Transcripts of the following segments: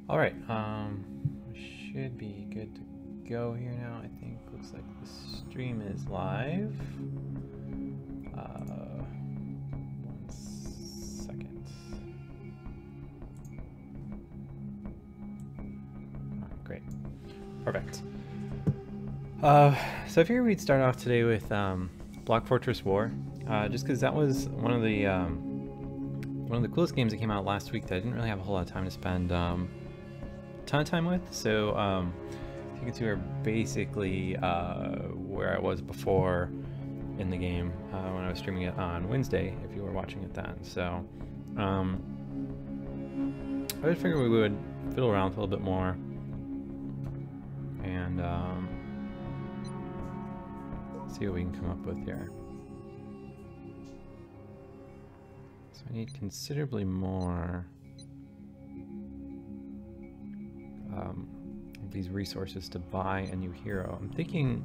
All right, we should be good to go here now. I think looks like the stream is live. 1 second. All right, great, perfect. So I figured we'd start off today with Block Fortress War, just because that was one of the coolest games that came out last week that I didn't really have a whole lot of time to spend a ton of time with. So you can see we're basically where I was before in the game when I was streaming it on Wednesday, if you were watching it then. So I would figure we would fiddle around with a little bit more and see what we can come up with here. So I need considerably more of these resources to buy a new hero. I'm thinking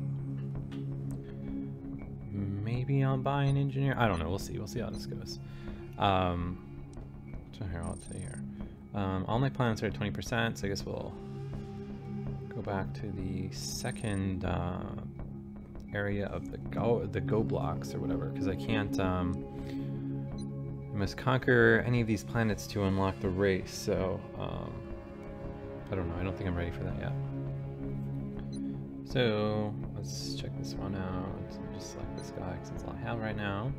maybe I'll buy an engineer. I don't know. We'll see. We'll see how this goes. So here, I'll say here. All my planets are at 20%, so I guess we'll go back to the second area of the go blocks or whatever, because I can't. I must conquer any of these planets to unlock the race. So I don't know. I don't think I'm ready for that yet. So let's check this one out. So just select this guy because that's all I have right now.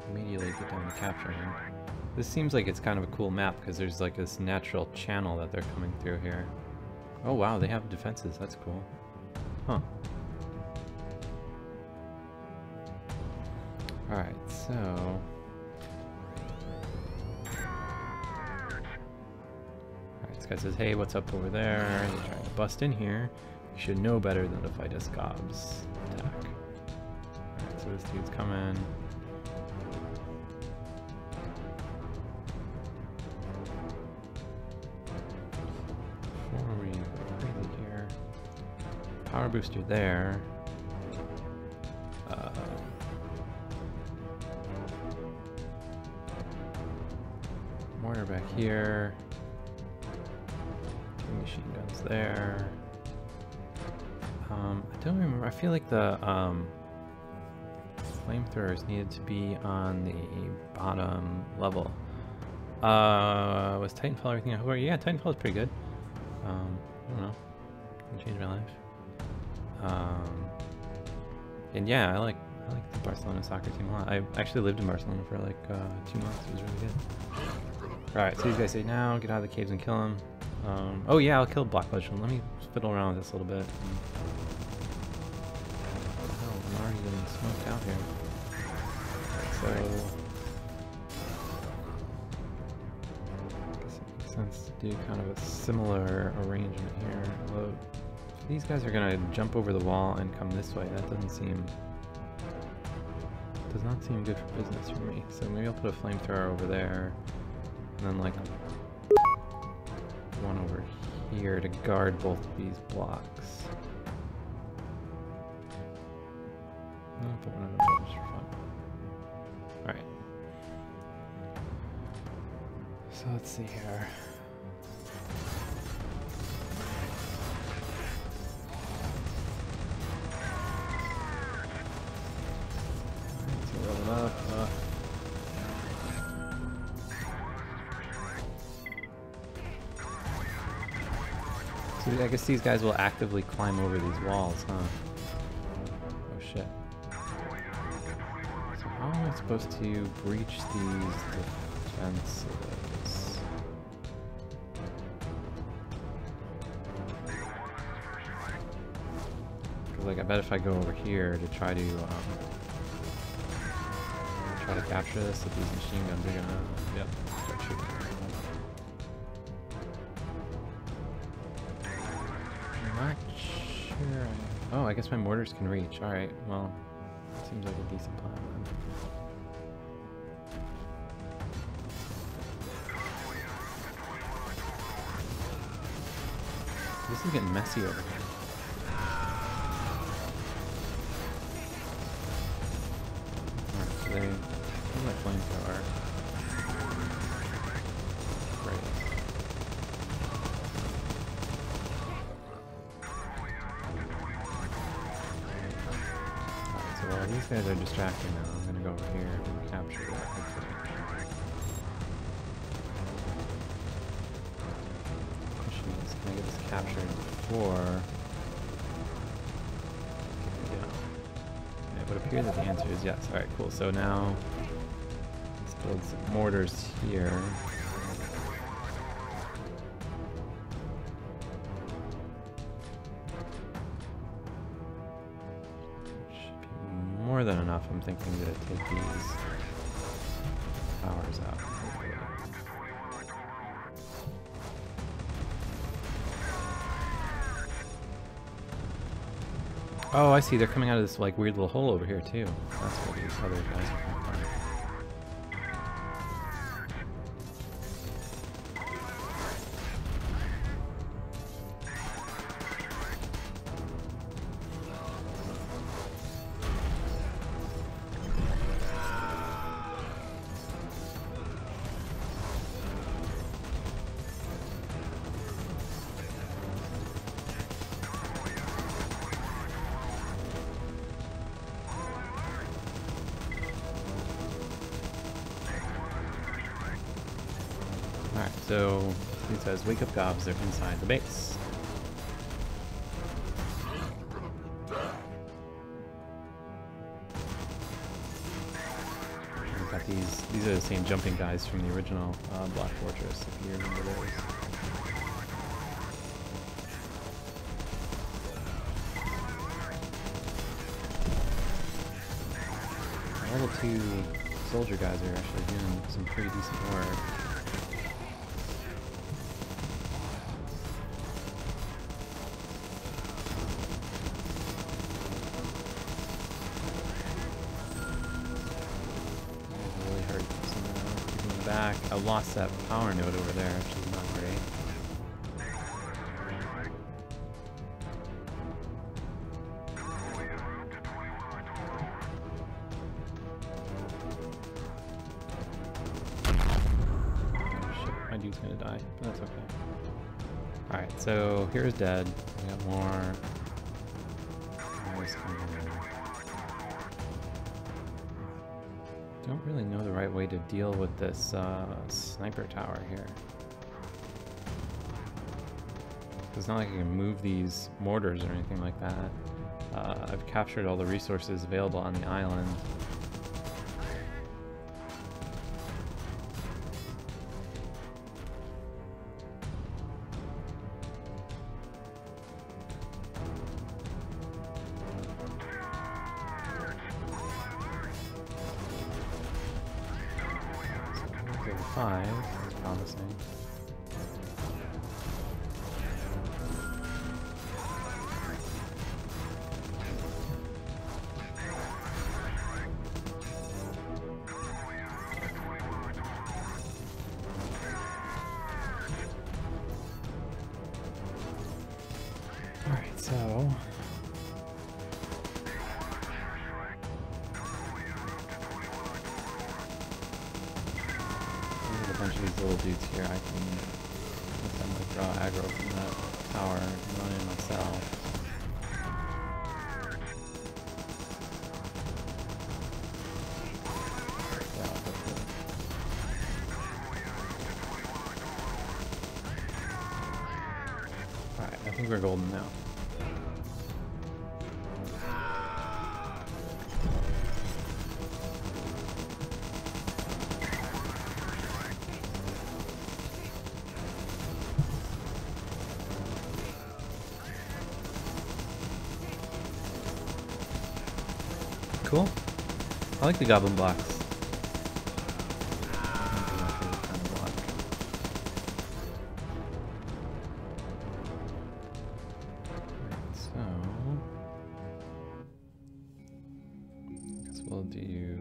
Immediately get down to capturing him. This seems like it's kind of a cool map because there's like this natural channel that they're coming through here. Oh wow, they have defenses. That's cool. Huh. Alright, so... Alright, this guy says, hey, what's up over there? They're trying to bust in here. You should know better than to fight a Scob's attack. Alright, so this dude's coming. Before we go crazy here. Power booster there. Mortar back here. 2 machine guns there. I don't remember. I feel like the flamethrowers needed to be on the bottom level. Was Titanfall everything I hope? Yeah, Titanfall is pretty good. I don't know. It changed my life. And yeah, I like the Barcelona soccer team a lot. I actually lived in Barcelona for like 2 months. It was really good. Alright, so these guys say now, get out of the caves and kill him. Oh yeah, I'll kill Black Legend. Let me fiddle around with this a little bit. Oh, I'm already getting smoked out here. So... I guess it makes sense to do kind of a similar arrangement here. Although, if these guys are gonna jump over the wall and come this way, that does not seem good for business for me. So maybe I'll put a flamethrower over there. And then like one over here to guard both of these blocks. I'll put one of them just for fun. Alright. So let's see here. Alright, so roll them up. I guess these guys will actively climb over these walls, huh? Oh shit. So how am I supposed to breach these defenses? Because like I bet if I go over here to try to capture this, that these machine guns are gonna start shooting. Not sure. Oh, I guess my mortars can reach. Alright, well, seems like a decent plan then. This is getting messy over here. Actually, where's my flamethrower? Great. Alright, so while these guys are distracting now, I'm gonna go over here and capture that, hopefully. Question is, can I get this captured before... It would appear that the answer is yes. Alright, cool. So now let's build some mortars here. Should be more than enough, I'm thinking, to take these towers out. Oh, I see. They're coming out of this like weird little hole over here too. That's where these other guys are coming from. Alright, so it says wake up gobs, they're inside the base. We've got these are the same jumping guys from the original Black Fortress, if you remember those. Level 2 soldier guys are actually doing some pretty decent work. Back. I lost that power node over there, which is not great. Oh shit, my dude's gonna die. That's okay. Alright, so here's dead. We got more. Don't really know the right way to deal with this sniper tower here. It's not like I can move these mortars or anything like that. I've captured all the resources available on the island. Level 5 is promising. Alright, so a bunch of these little dudes here, I can let them withdraw aggro from that tower and run in myself. Yeah, hopefully. Alright, I think we're golden now. Cool. I like the goblin blocks. So, I guess we'll do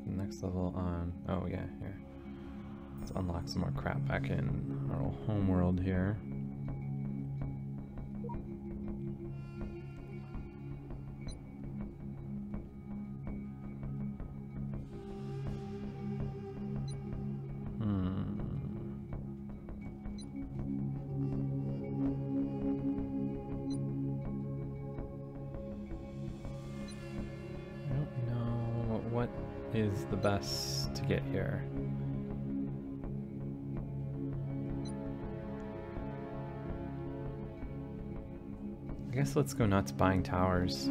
the next level on. Oh yeah, here. Let's unlock some more crap back in our old home world here. is the best to get here? I guess let's go nuts buying towers.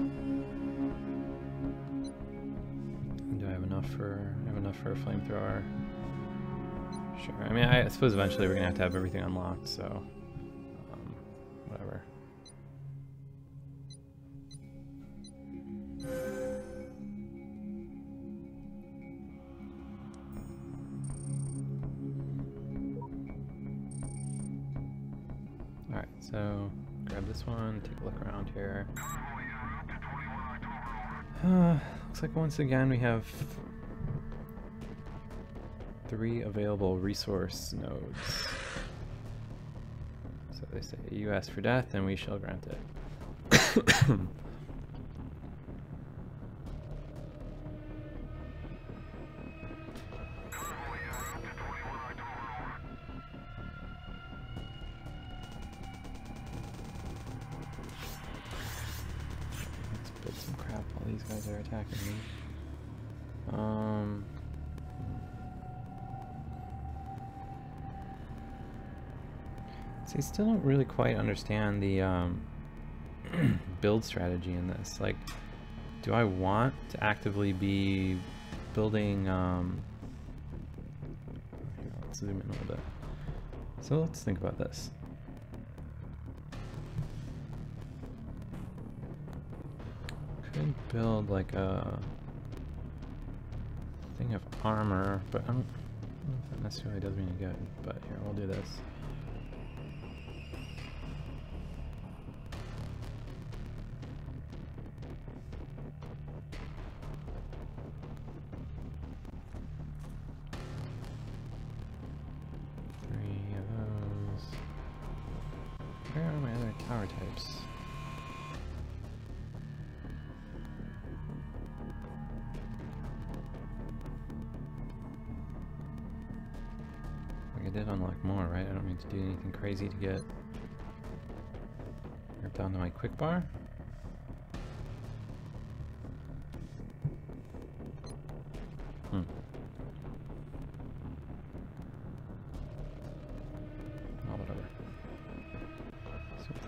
Do I have enough for a flamethrower? Sure. I mean, I suppose eventually we're gonna have to have everything unlocked, so whatever. All right, so grab this one, take a look around here. Looks like once again we have 3 available resource nodes. So they say, you ask for death and we shall grant it. Let's build some crap while these guys are attacking me. So I still don't really quite understand the build strategy in this. Like, do I want to actively be building... Here, let's zoom in a little bit. So let's think about this. Could build like a thing of armor, but I don't know if that necessarily does me any good. But here, we'll do this. Where are my other tower types? Like I did unlock more, right? I don't need to do anything crazy to get down to my quick bar.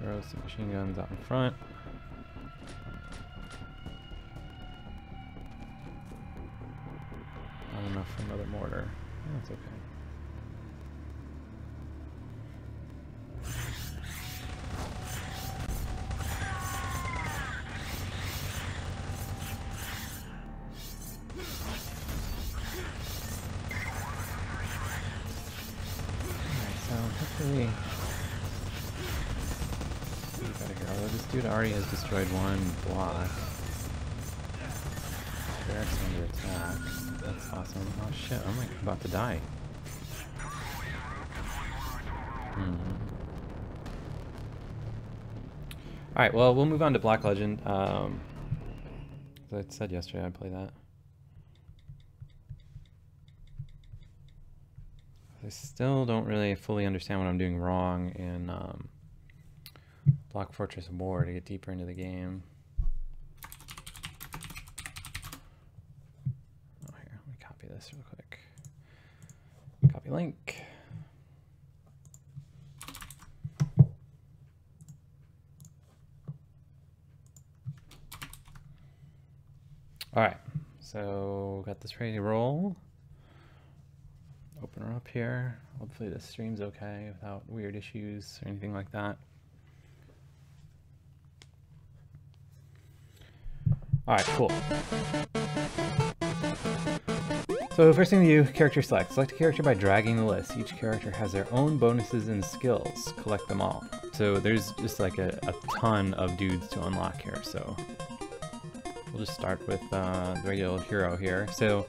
Throw some machine guns out in front. Not enough for another mortar. That's okay. Alright, so hopefully... Although this dude already has destroyed one block. Barracks under attack. That's awesome. Oh shit, I'm like about to die. Alright, well, we'll move on to Black Legend. As I said yesterday, I'd play that. I still don't really fully understand what I'm doing wrong in Block Fortress War to get deeper into the game. Oh, here, let me copy this real quick. Copy link. All right, so got this ready to roll. Open her up here. Hopefully this stream's okay without weird issues or anything like that. All right, cool. So first thing to do, character select. Select a character by dragging the list. Each character has their own bonuses and skills. Collect them all. So there's just like a ton of dudes to unlock here. So we'll just start with the regular hero here. So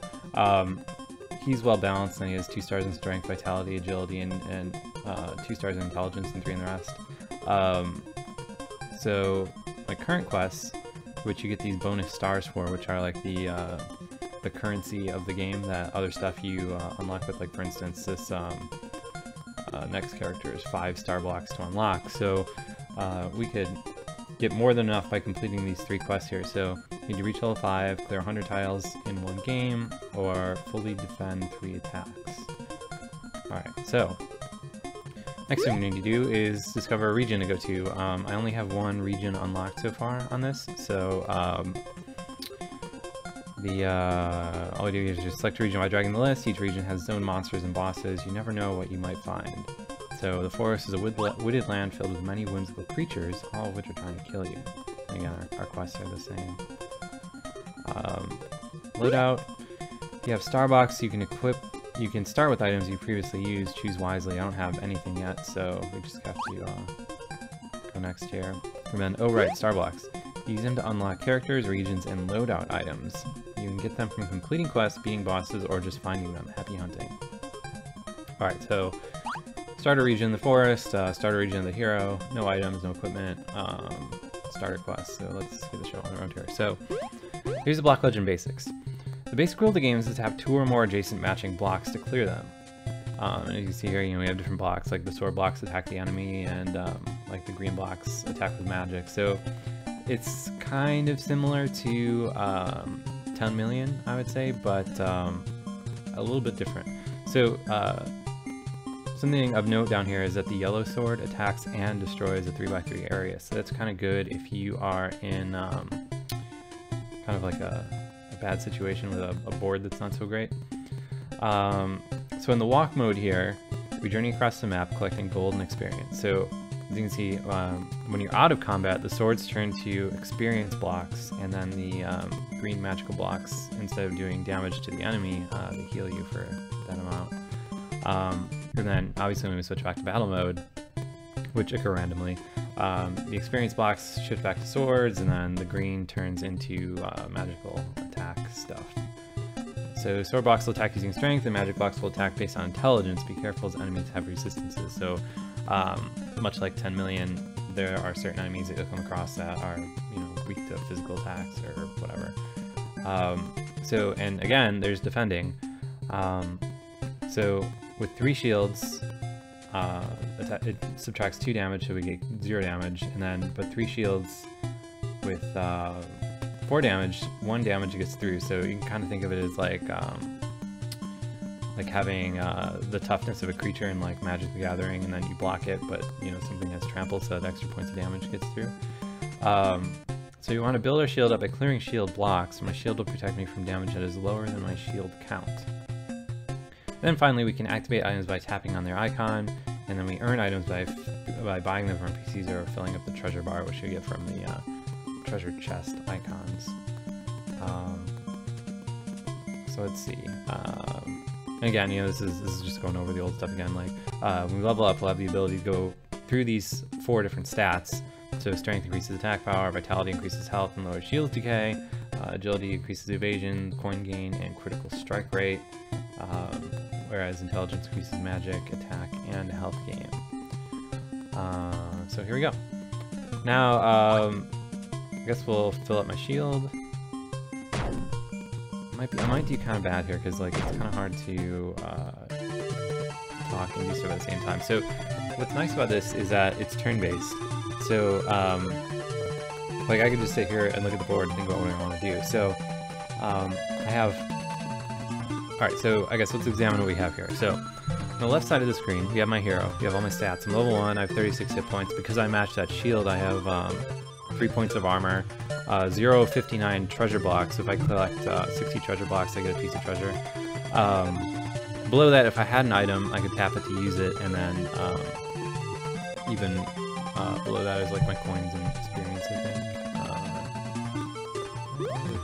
he's well balanced and he has 2 stars in strength, vitality, agility, and 2 stars in intelligence and 3 in the rest. So my current quests, which you get these bonus stars for, which are like the currency of the game, that other stuff you unlock with, like for instance this next character is 5 star blocks to unlock. So we could get more than enough by completing these 3 quests here. So Need to reach level 5, clear 100 tiles in one game, or fully defend 3 attacks. Alright, so next thing we need to do is discover a region to go to. I only have one region unlocked so far on this, so all we do is just select a region by dragging the list. Each region has its own monsters and bosses. You never know what you might find. So the forest is a wooded land filled with many whimsical creatures, all of which are trying to kill you. And again, our quests are the same. Loadout. You have Starbucks. You can equip. You can start with items you previously used. Choose wisely. I don't have anything yet, so we just have to go next here. And then, oh right, Starbucks. Use them to unlock characters, regions, and loadout items. You can get them from completing quests, beating bosses, or just finding them. Happy hunting. Alright, so starter region, the forest, starter region of the hero, no items, no equipment, starter quest. So let's get the show on around here. So here's the block legend basics. The basic rule of the game is to have 2 or more adjacent matching blocks to clear them. And as you can see here, we have different blocks, like the sword blocks attack the enemy, and like the green blocks attack with magic. So it's kind of similar to 10 million, I would say, but a little bit different. So something of note down here is that the yellow sword attacks and destroys a 3x3 area. So that's kind of good if you are in kind of like a bad situation with a board that's not so great. So in the walk mode here, we journey across the map collecting gold and experience. So as you can see, when you're out of combat, the swords turn to experience blocks, and then the green magical blocks, instead of doing damage to the enemy, they heal you for that amount. And then obviously when we switch back to battle mode, which occur randomly, the experience blocks shift back to swords, and then the green turns into magical attack stuff. So sword blocks will attack using strength, and magic blocks will attack based on intelligence. Be careful as enemies have resistances. So much like 10 million, there are certain enemies that you'll come across that are, weak to physical attacks or whatever. So, and again, there's defending. So with 3 shields, it subtracts 2 damage, so we get 0 damage, and then, but 3 shields with 4 damage, 1 damage gets through, so you can kind of think of it as like having the toughness of a creature in like Magic the Gathering, and then you block it, but something has trample, so that extra points of damage gets through. So you want to build our shield up by clearing shield blocks. My shield will protect me from damage that is lower than my shield count. Then finally we can activate items by tapping on their icon, and then we earn items by buying them from NPCs or filling up the treasure bar, which you get from the treasure chest icons. So let's see. Again, this is just going over the old stuff again. Like when we level up, we'll have the ability to go through these 4 different stats. So strength increases attack power, vitality increases health and lowers shield decay, agility increases evasion, coin gain, and critical strike rate. Whereas intelligence increases magic, attack, and health gain. So here we go. Now, I guess we'll fill up my shield. I might do kind of bad here because like it's kind of hard to talk and do stuff at the same time. So what's nice about this is that it's turn-based. So like I could just sit here and look at the board and think about what I want to do. So I have. Alright, so I guess let's examine what we have here. So on the left side of the screen, we have my hero. We have all my stats. I'm level 1. I have 36 hit points. Because I matched that shield, I have 3 points of armor. 0 of 59 treasure blocks. So if I collect 60 treasure blocks, I get a piece of treasure. Below that, if I had an item, I could tap it to use it, and then even below that is like my coins and experience, I think.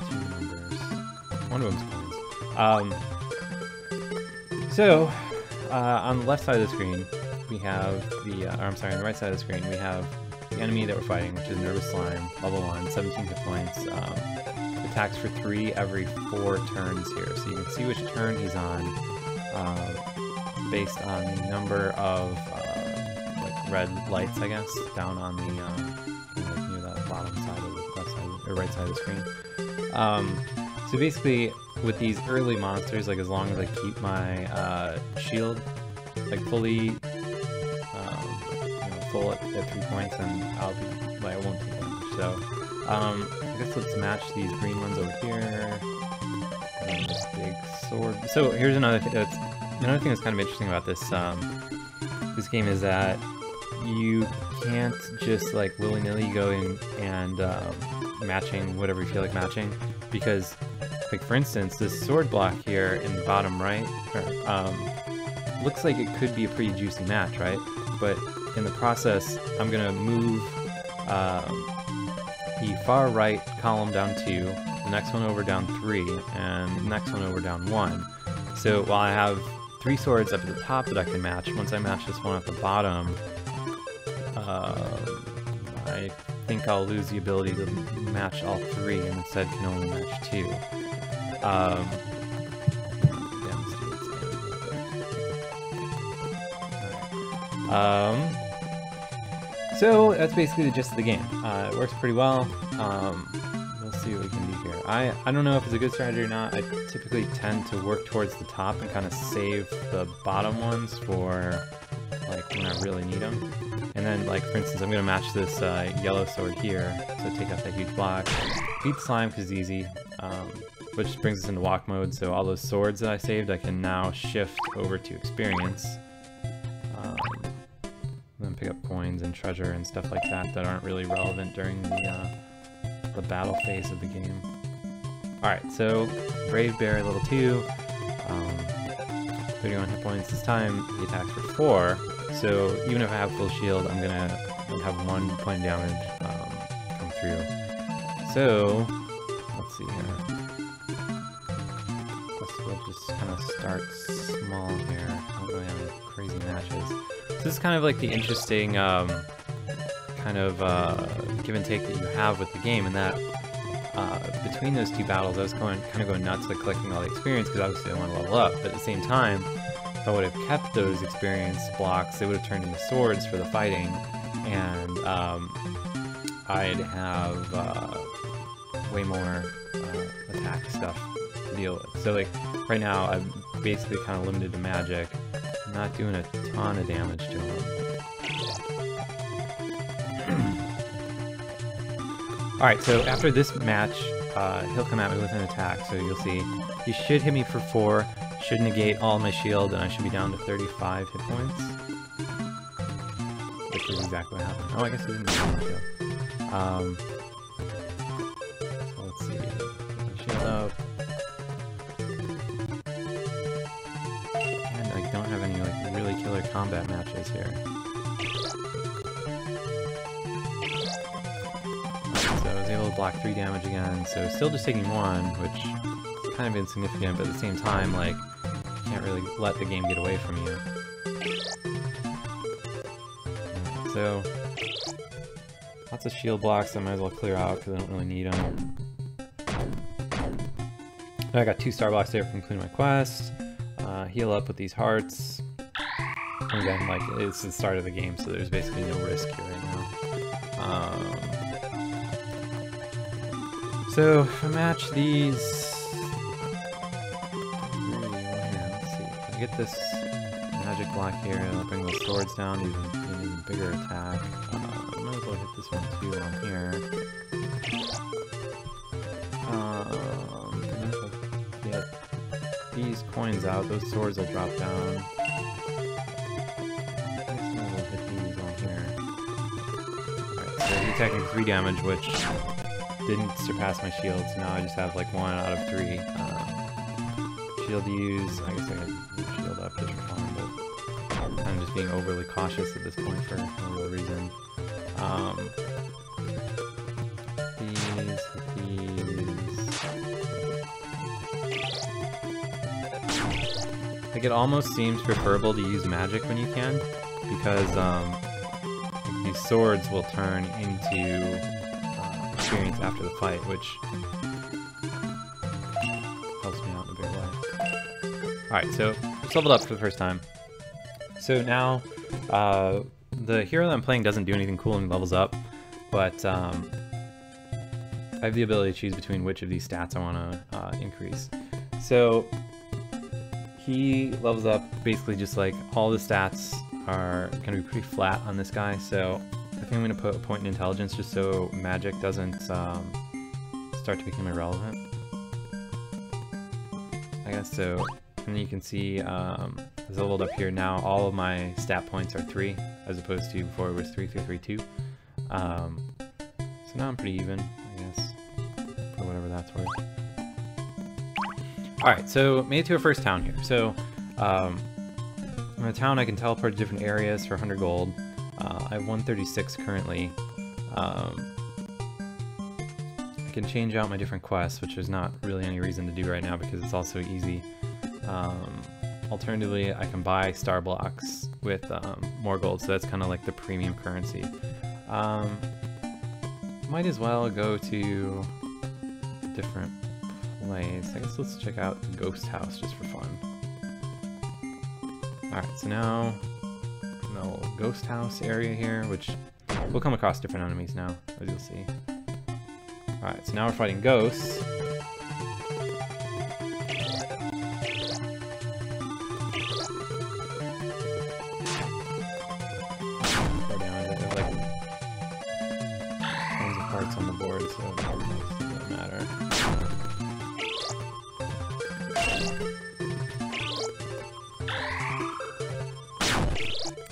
Two numbers. One of them's coins. So on the left side of the screen, we have the, or I'm sorry, on the right side of the screen, we have the enemy that we're fighting, which is Nervous Slime, level 1, 17 hit points, attacks for 3 every 4 turns here. So you can see which turn he's on based on the number of like red lights, I guess, down on the near the bottom side of the left side or right side of the screen. So basically, with these early monsters, like as long as I keep my shield like fully full at 3 points, and I won't take damage. So I guess let's match these green ones over here. And this big sword. So here's another thing that's kind of interesting about this this game is that you can't just like willy-nilly go in and matching whatever you feel like matching, because like for instance this sword block here in the bottom right looks like it could be a pretty juicy match, right? But in the process I'm gonna move the far right column down 2, the next one over down 3, and the next one over down 1. So while I have 3 swords up at the top that I can match, once I match this one at the bottom, I think I'll lose the ability to match all 3 and instead can only match 2. So that's basically the gist of the game. It works pretty well. We'll see what we can do here. I don't know if it's a good strategy or not. I typically tend to work towards the top and kind of save the bottom ones for like when I really need them. And then, like for instance, I'm gonna match this yellow sword here, so take out that huge block. Beat slime because it's easy, which brings us into walk mode. So all those swords that I saved, I can now shift over to experience. Then pick up coins and treasure and stuff like that that aren't really relevant during the battle phase of the game. Alright, so Brave Bear level 2, 31 hit points. This time he attacks for 4, so even if I have full shield, I'm gonna have 1 point damage come through. So, let's see here. We'll just kind of start small here. I don't really have any crazy matches. So this is kind of like the interesting kind of give and take that you have with the game, and that between those 2 battles I was kind of going nuts like collecting all the experience because obviously I want to level up, but at the same time if I would have kept those experience blocks they would have turned into swords for the fighting, and I'd have way more attack stuff to deal with. So like right now I'm basically kind of limited to magic. I'm not doing a ton of damage to him. Alright, so after this match, he'll come at me with an attack, so you'll see. He should hit me for 4, should negate all my shield, and I should be down to 35 hit points. Which is exactly what happened. Oh, I guess he didn't negate my shield. So let's see. Get my shield up. And I don't have any like really killer combat matches here. Able to block 3 damage again, so still just taking 1, which is kind of insignificant, but at the same time, like, you can't really let the game get away from you. So, lots of shield blocks I might as well clear out because I don't really need them. I got 2 star blocks there for completing my quest. Heal up with these hearts. And again, like, it's the start of the game, so there's basically no risk here right now. So, if I match these... let's see, if I get this magic block here, I'll bring those swords down, even an even bigger attack. I might as well hit this one too on here. And if I get these coins out, those swords will drop down. I guess I might as well hit these on here. Alright, so he's attacking 3 damage, which didn't surpass my shield, so now I just have like 1 out of 3. Shield use, I guess I got shield up just for fun, but I'm just being overly cautious at this point for no real reason. Like it almost seems preferable to use magic when you can, because like these swords will turn into experience after the fight, which helps me out in a big way. Alright, so just leveled up for the first time. So now, the hero that I'm playing doesn't do anything cool and levels up, but I have the ability to choose between which of these stats I want to increase. So he levels up basically just like all the stats are going to be pretty flat on this guy, so if think I'm going to put a point in intelligence just so magic doesn't start to become irrelevant. I guess so. And you can see as I leveled up here now, all of my stat points are 3, as opposed to before it was 3, 3, 3, 2. So now I'm pretty even, I guess, for whatever that's worth. Alright, so made it to our first town here. So in a town I can teleport to different areas for 100 gold. I have 136 currently. I can change out my different quests, which there's not really any reason to do right now because it's all so easy. Alternatively, I can buy star blocks with more gold, so that's kind of like the premium currency. Might as well go to a different place. I guess let's check out the ghost house just for fun. Alright, so now the little ghost house area here, which we'll come across different enemies now, as you'll see. Alright, so now we're fighting ghosts. On the board, so it doesn't matter.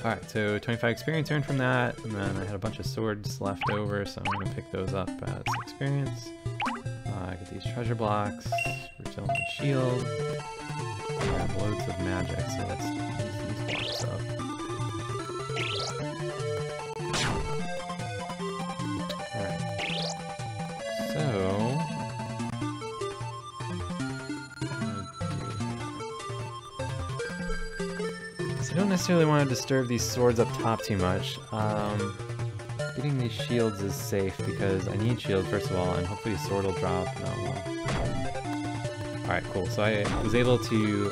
Alright, so 25 experience earned from that, and then I had a bunch of swords left over, so I'm going to pick those up as experience. I get these treasure blocks, refill my shield. I have loads of magic, so let's use these blocks up. So I don't necessarily want to disturb these swords up top too much. Getting these shields is safe because I need shields first of all, and hopefully the sword will drop. No, alright, cool. So I was able to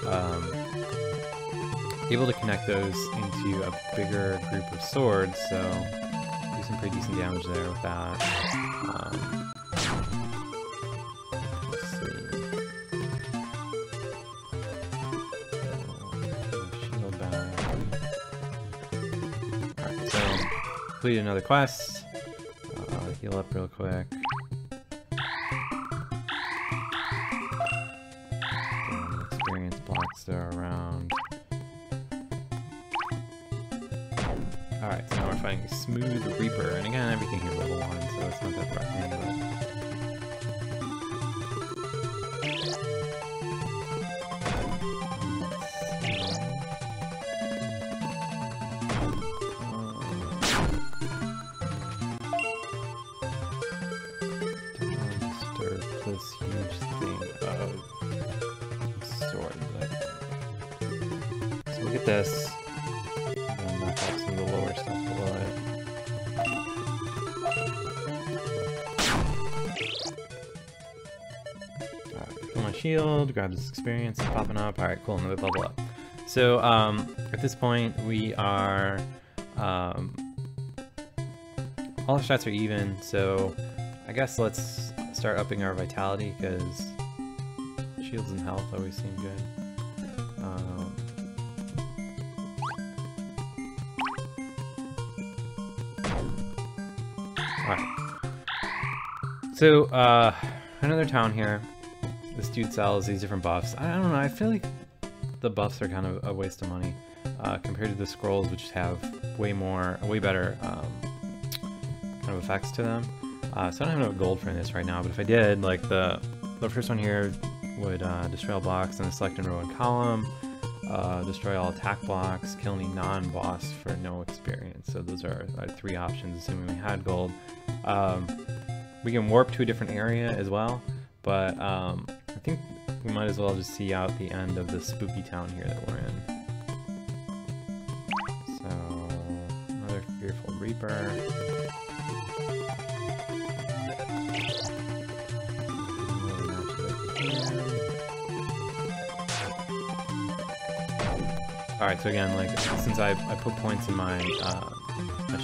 connect those into a bigger group of swords, so do some pretty decent damage there with that. Let's see. Shield back. Alright, so completed another quest. Heal up real quick. Experience blocks are around. Alright, so now we're fighting a Smooth Reaper, and again, everything here is level 1, so it's not that threatening, don't disturb this huge thing of sword. So we'll get this. Some of the lower stuff below it. Alright, fill my shield, grab this experience, it's popping up. Alright, cool, another level up. So, at this point, we are, all our stats are even, so I guess let's start upping our vitality, because shields and health always seem good. Alright. So, another town here. This dude sells these different buffs. I don't know, I feel like the buffs are kind of a waste of money compared to the scrolls, which have way better kind of effects to them. So I don't have enough gold for this right now, but if I did, like the first one here would destroy all blocks in the selected row and column, destroy all attack blocks, kill any non-boss for no experience. So those are our 3 options, assuming we had gold. We can warp to a different area as well, but I think we might as well just see out the end of the spooky town here that we're in. So, another Fearful Reaper. Alright, so again, like, since I put points in my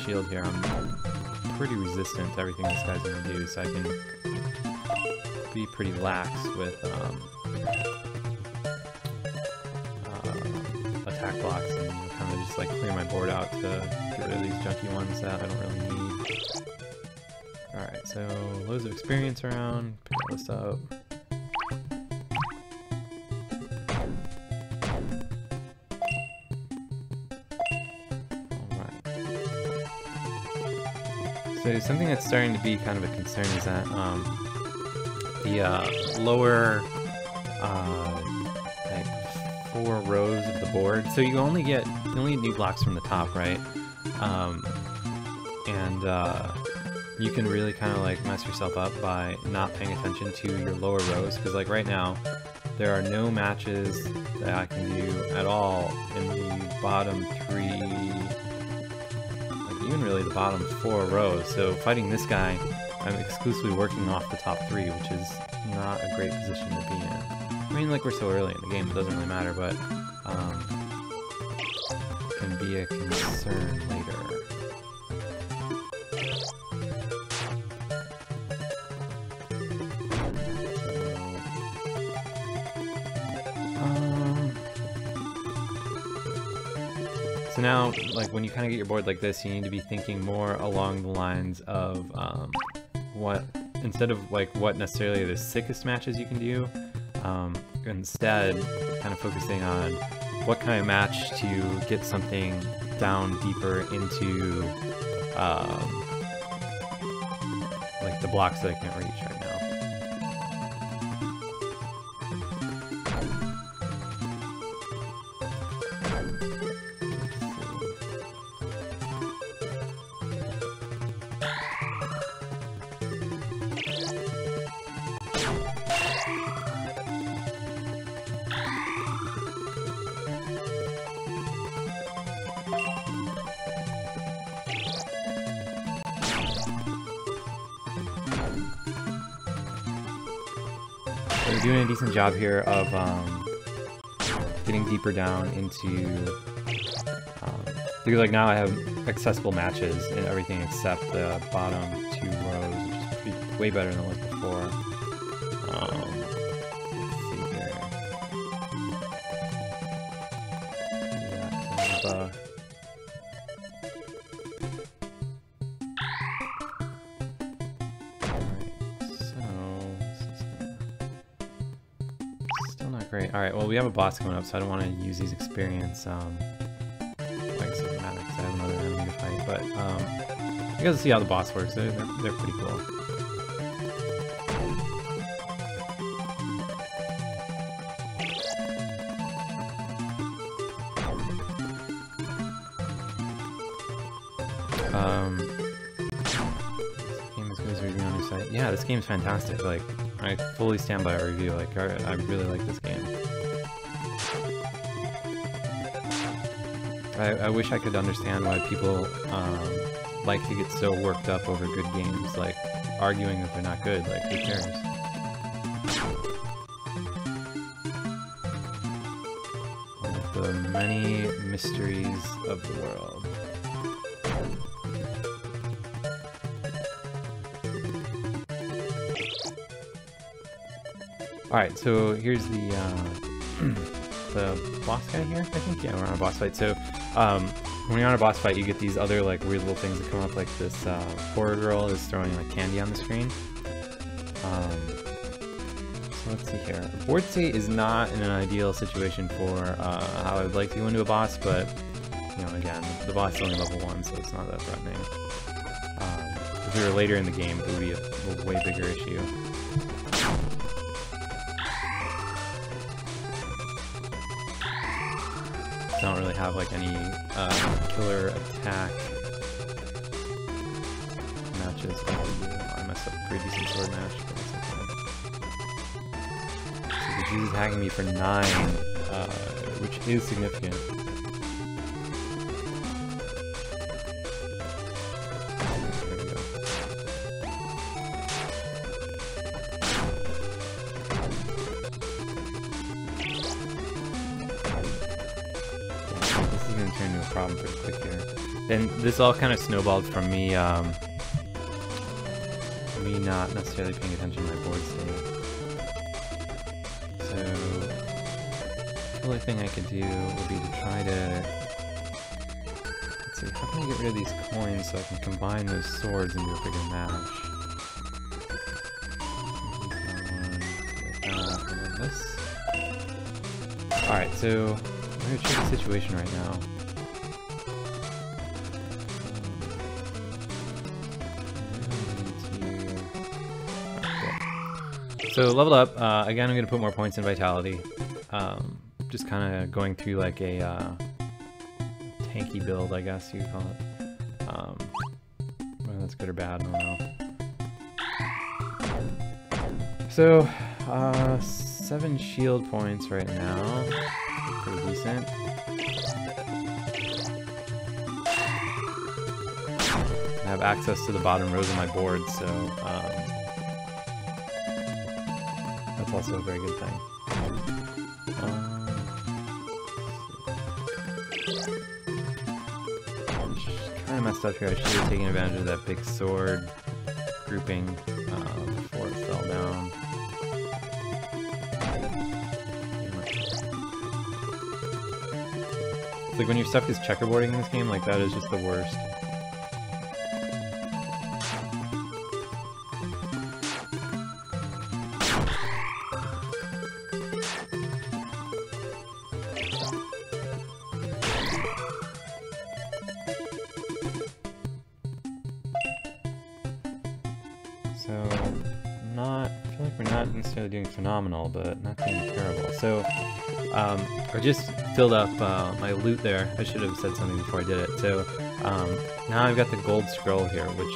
shield here, I'm pretty resistant to everything this guy's gonna do, so I can be pretty lax with attack blocks and kind of just like clear my board out to get rid of these junky ones that I don't really need. Alright, so loads of experience around. Pick all this up. So something that's starting to be kind of a concern is that the lower like 4 rows of the board. So you only get new blocks from the top, right? You can really kind of like mess yourself up by not paying attention to your lower rows, because like right now there are no matches that I can do at all in the bottom 3, like even really the bottom 4 rows. So fighting this guy, I'm exclusively working off the top 3, which is not a great position to be in. I mean, like, we're so early in the game, it doesn't really matter, but it can be a concern later. So now, like, when you kind of get your board like this, you need to be thinking more along the lines of instead of like what necessarily are the sickest matches you can do, instead kind of focusing on what kind of match to get something down deeper into like the blocks that I can't reach right now. We're doing a decent job here of getting deeper down into because like now I have accessible matches and everything except the bottom 2 rows, which is way better than it was before. Let's see here. Yeah, great. Alright, well we have a boss coming up, so I don't want to use these experience like cinematics. I have another enemy to fight, but you guys see how the boss works. They're pretty cool. This game is good as review on your site. Yeah, this game's fantastic. Like, I fully stand by our review. Like, I really like this game. I wish I could understand why people like to get so worked up over good games, like arguing that they're not good. Like, who cares? One of the many mysteries of the world. Alright, so here's the boss guy here, I think? Yeah, we're on a boss fight. So, when you're on a boss fight, you get these other, like, weird little things that come up, like this, horror girl is throwing, like, candy on the screen. So let's see here. Board state is not in an ideal situation for, how I would like to go into a boss, but, you know, again, the boss is only level 1, so it's not that threatening. If we were later in the game, it would be a way bigger issue. Don't really have like any killer attack matches. Oh, I messed up a pretty decent sword match, but it's okay. So she's attacking me for 9, which is significant. There we go. Turn into a problem pretty quick here. And this all kind of snowballed from me, me not necessarily paying attention to my board state. So, the only thing I could do would be to try to, let's see, how can I get rid of these coins so I can combine those swords into a bigger mash? This. Alright, so we're gonna check the situation right now. So leveled up, again I'm going to put more points in Vitality. Just kind of going through like a tanky build, I guess you call it. Whether that's good or bad, I don't know. So, 7 shield points right now. Pretty decent. I have access to the bottom rows of my board, so that's also a very good thing. Kind of messed up here. I should have taken advantage of that big sword grouping before it fell down. It's like when your stuff is checkerboarding in this game, like that is just the worst. So, I feel like we're not necessarily doing phenomenal, but not doing terrible. So, I just filled up my loot there. I should have said something before I did it. So, now I've got the gold scroll here, which,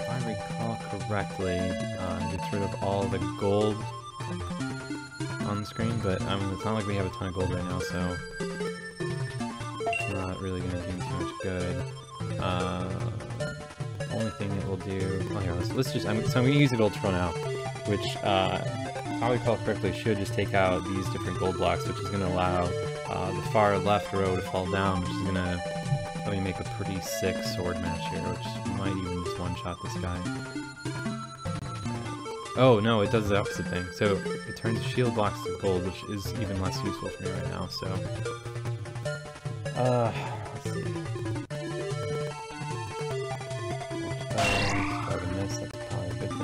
if I recall correctly, gets rid of all the gold on the screen, but it's not like we have a ton of gold right now, so it's not really going to do too much good. Only thing it will do. Oh, here, let's just. So I'm going to use the gold scroll now, which, if I recall correctly, should just take out these different gold blocks, which is going to allow the far left row to fall down, which is going to let me make a pretty sick sword match here, which might even just one-shot this guy. Oh no, it does the opposite thing. So it turns shield blocks to gold, which is even less useful for me right now. So, let's see. That's probably a good thing.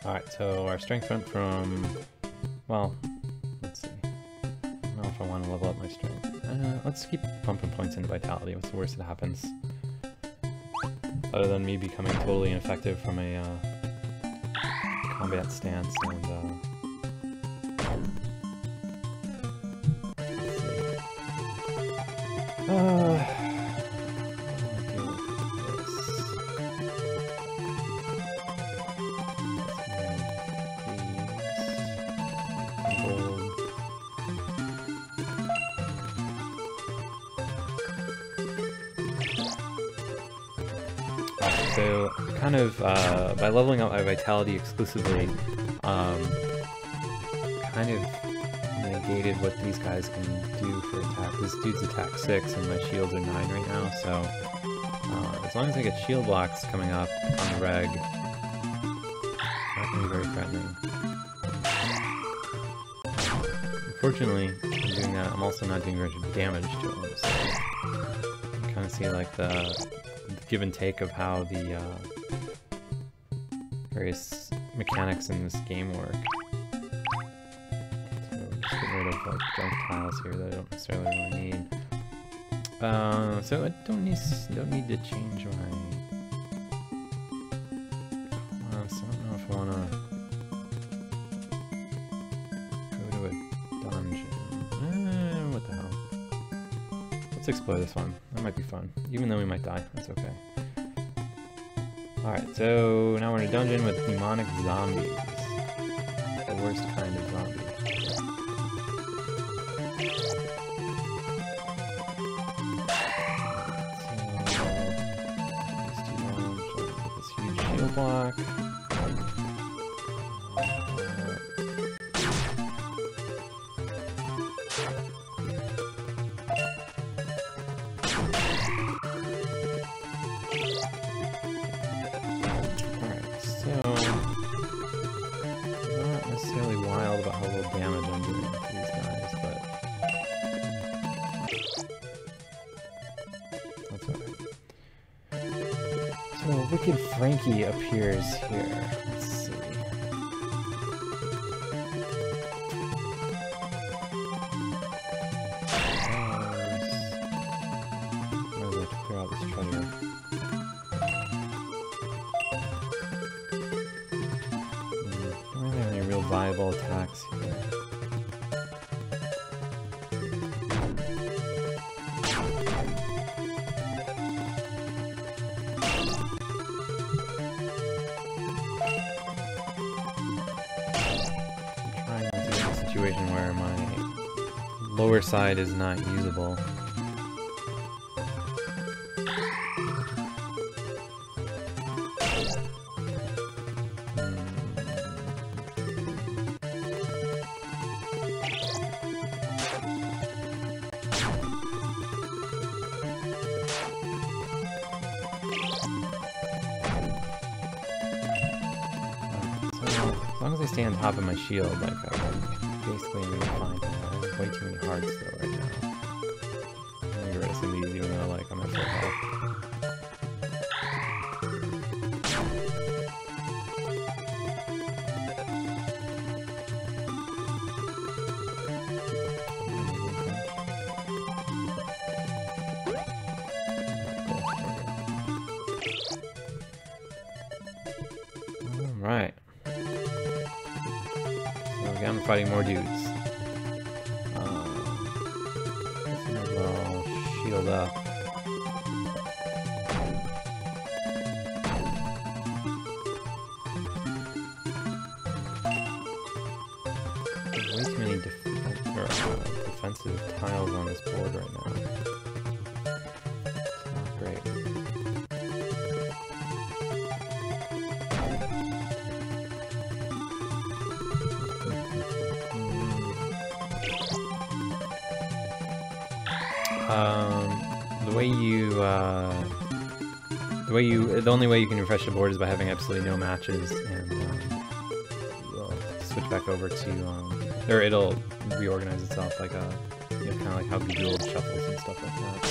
Alright, so our strength went from, well, let's see. I don't know if I want to level up my strength. Let's keep pumping points into Vitality. What's the worst that happens? Other than me becoming totally ineffective from a combat stance and let's see. So, kind of, by leveling up my Vitality exclusively, kind of negated what these guys can do for attack. This dude's attack 6 and my shields are 9 right now, so as long as I get shield blocks coming up on the reg, that can be very threatening. Unfortunately, in doing that, I'm also not doing very much damage to him, so you can kind of see like the give and take of how the various mechanics in this game work. So just get rid of like junk tiles here that I don't necessarily really need. So I don't need to change my. So I don't know if I want to go to a dungeon. What the hell? Let's explore this one. That might be fun. Even though we might die, that's okay. Alright, so now we're in a dungeon with demonic zombies. The worst kind of zombie. block. Wicked Frankie appears here. Let's see. Might as well clear out this treasure. Don't really have any real viable attacks here. Where my lower side is not usable. As long as I stay on top of my shield, like basically I'm gonna find way too many hearts though right now. I'm gonna get rid of some of these even though like I'm at full health. Alright. So again, I'm fighting more dudes. I'll shield up. There's way too many defensive tiles on this board right now. It's not great. The only way you can refresh the board is by having absolutely no matches, and you'll switch back over to, or it'll reorganize itself like kind of like how Bejeweled shuffles and stuff like that.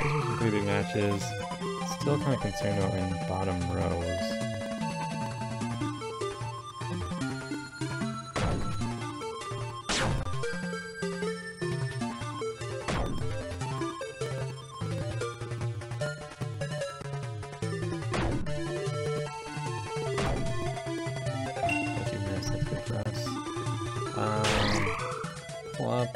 Those are some pretty big matches. Still kind of concerned about in bottom rows. Pull up.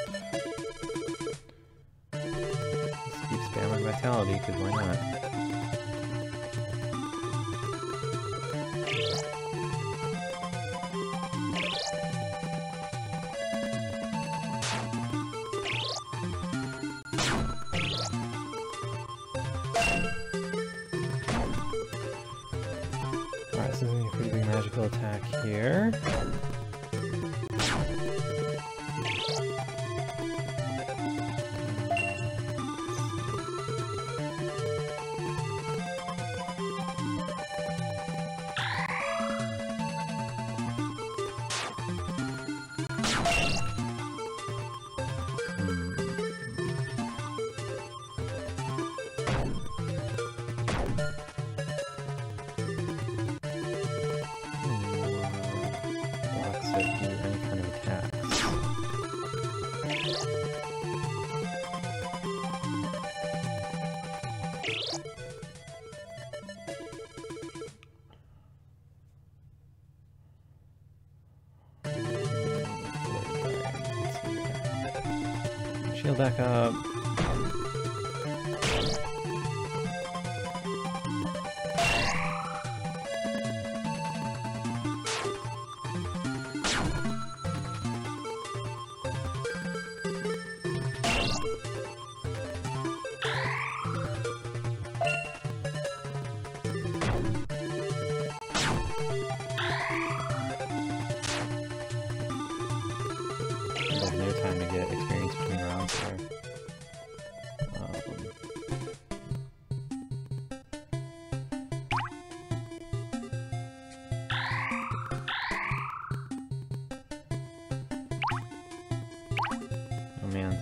Let's keep spamming Vitality, because why not? Alright, so this is a pretty big magical attack here. Do any kind of attacks. Shield back up.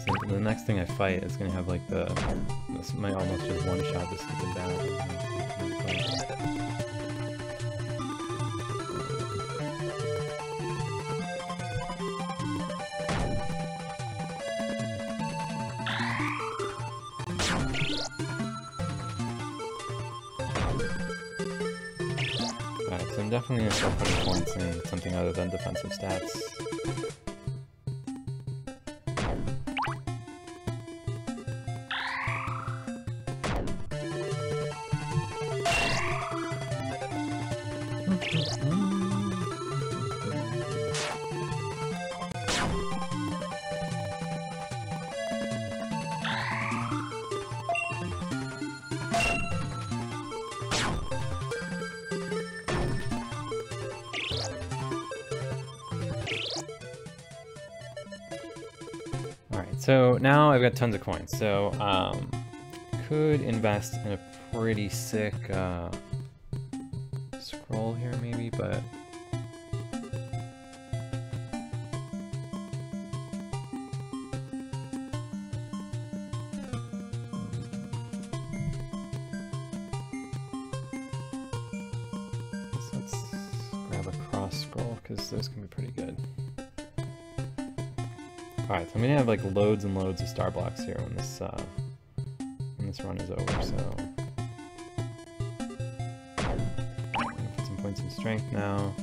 So the next thing I fight is gonna have like this might almost just one-shot this stupid bat. I'm definitely going to start putting points in something other than defensive stats. So now I've got tons of coins, so could invest in a pretty sick scroll here maybe, but let's grab a cross scroll because those can be pretty good. Alright, so I'm gonna have like loads and loads of star blocks here when this run is over, so I'm gonna put some points in strength now.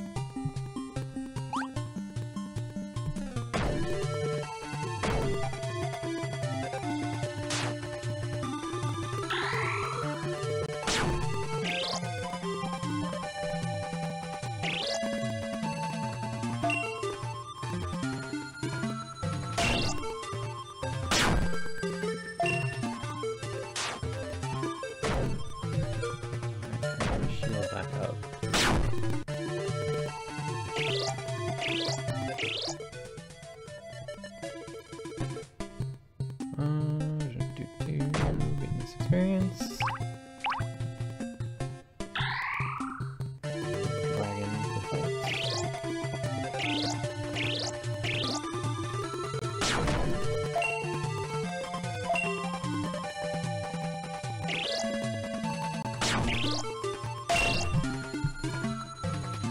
Experience. Dragon the fight.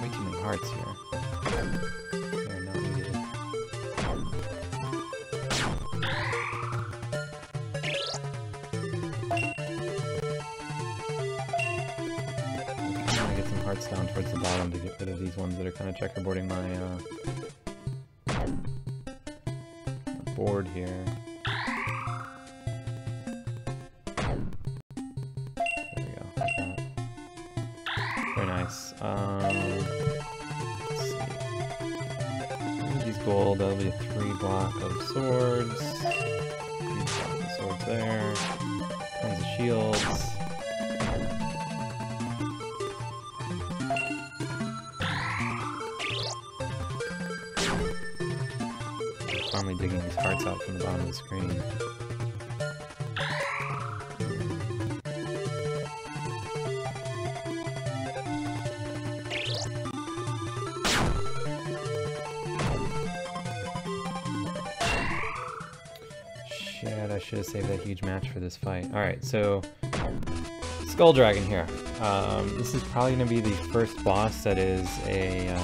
Way too many hearts here. They're not needed. Hearts down towards the bottom to get rid of these ones that are kind of checkerboarding my board here. There we go. Like that. Very nice. Let's see. Move these gold. That'll be a 3-block of swords. 3 blocks of swords there. Tons of shields. Digging these hearts out from the bottom of the screen. Shit, I should have saved that huge match for this fight. Alright, so Skull Dragon here. This is probably going to be the first boss that is a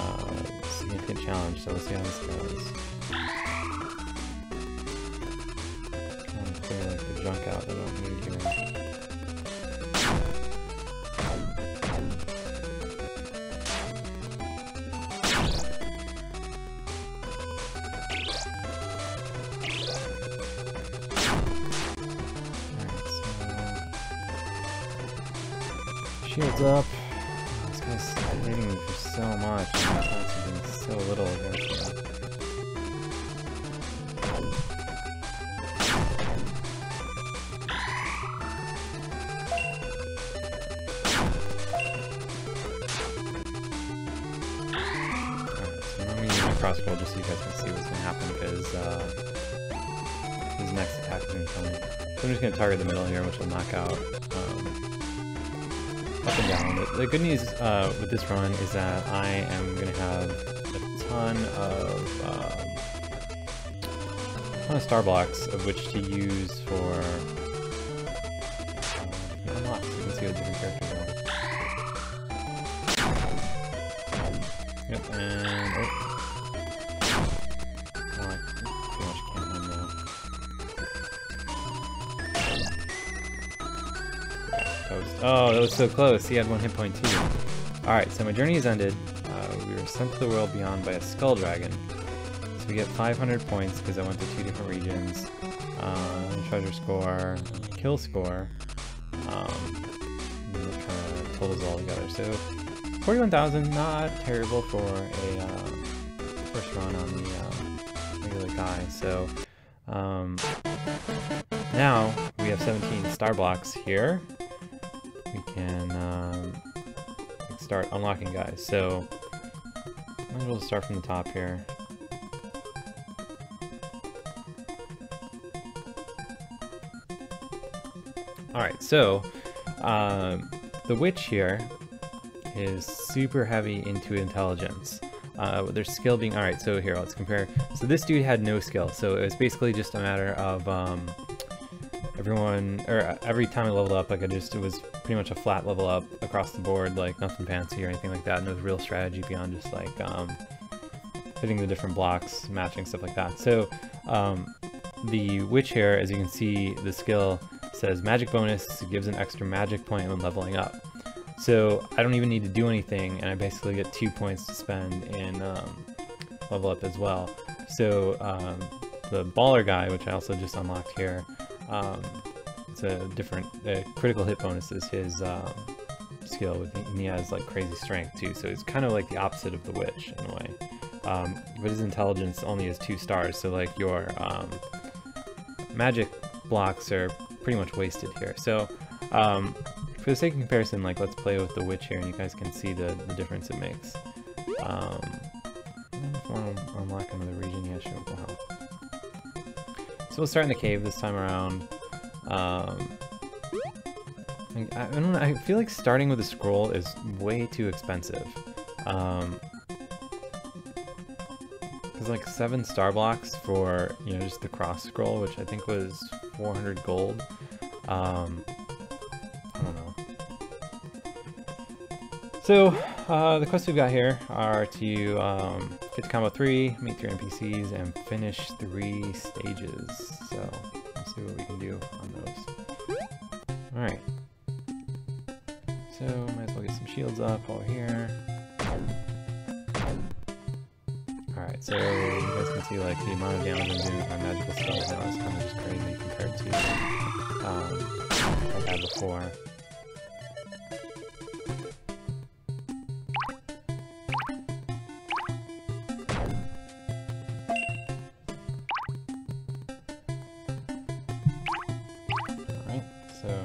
significant challenge, so let's see how this goes. Junk out that I don't need here. Shields up. This guy's hitting me for so much. That's doing so little against me. Crossbow just so you guys can see what's going to happen because his next attack is going to come. So I'm just going to target the middle here, which will knock out up and down. The good news with this run is that I am going to have a ton ton of star blocks of which to use for unlocks. You can see what different characters are. Yep, and oh, I pretty much can't win now. Oh, that was so close. He had 1 hit point too. Alright, so my journey has ended. We were sent to the world beyond by a skull dragon. So we get 500 points because I went to 2 different regions. Treasure score, kill score. And it kind of totals all together. So 41,000, not terrible for a first run on the regular guy. So now we have 17 star blocks here. We can start unlocking guys. So might as well start from the top here. Alright, so the witch here is super heavy into intelligence. Their skill being, alright, so here, let's compare. So this dude had no skill, so it was basically just a matter of every time I leveled up, like it was pretty much a flat level up across the board, like nothing fancy or anything like that, no real strategy beyond just like hitting the different blocks, matching, stuff like that. So the witch here, as you can see, the skill says magic bonus, gives an extra magic point when leveling up. So I don't even need to do anything, and I basically get 2 points to spend in level up as well. So the baller guy, which I also just unlocked here, it's a different critical hit bonus is his skill, and he has like crazy strength too, so it's kind of like the opposite of the witch in a way. But his intelligence only has 2 stars, so like your magic blocks are pretty much wasted here. So for the sake of comparison, like let's play with the witch here and you guys can see the difference it makes. If I want to unlock another region, yeah, sure, will help. So we'll start in the cave this time around. I don't know, I feel like starting with a scroll is way too expensive. There's like 7 star blocks for, you know, just the cross scroll, which I think was 400 gold. I don't know. So, the quests we've got here are to get to combo 3, meet 3 NPCs, and finish 3 stages. So, let's see what we can do on those. Alright. So, might as well get some shields up while we're here. Alright, so you guys can see like the amount of damage I'm doing with my magical spells now is kind of just crazy compared to what I had before. Alright, so got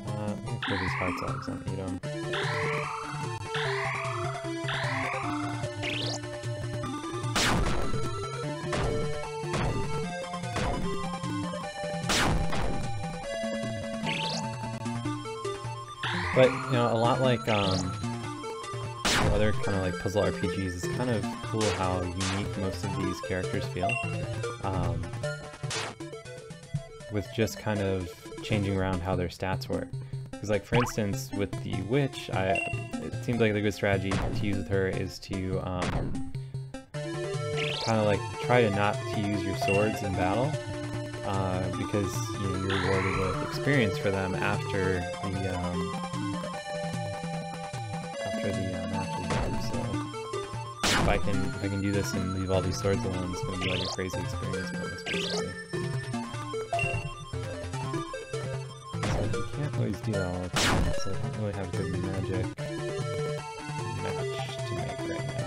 that. I'm gonna clear these hearts out because I don't need them. But, you know, a lot like other kind of like puzzle RPGs, it's kind of cool how unique most of these characters feel. With just kind of changing around how their stats work. Because like, for instance, with the witch, it seems like the good strategy to use with her is to kind of like try to not to use your swords in battle. Because you know, you're rewarded with experience for them after the match is done. So if I can do this and leave all these swords alone, it's going to be like a crazy experience bonus basically. So you can't always do that all the time, so I don't really have good magic match to make right now.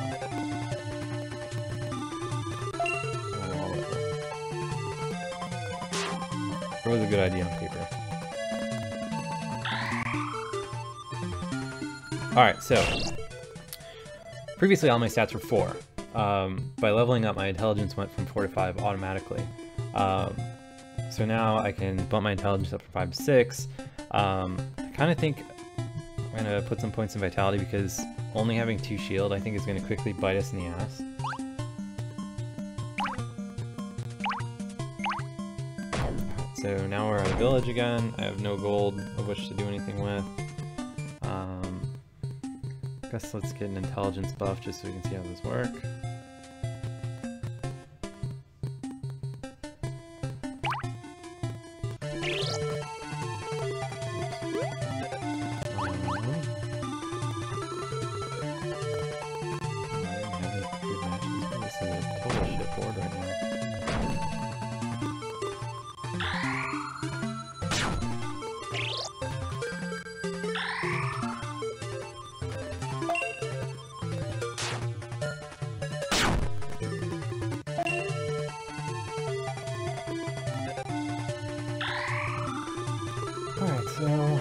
It was a good idea on paper. Alright, so previously all my stats were 4. By leveling up, my intelligence went from 4 to 5 automatically. So now I can bump my intelligence up from 5 to 6. I kind of think I'm going to put some points in vitality because only having 2 shield I think is going to quickly bite us in the ass. so now we're at a village again. I have no gold of which to do anything with. Guess let's get an intelligence buff just so we can see how this works. So,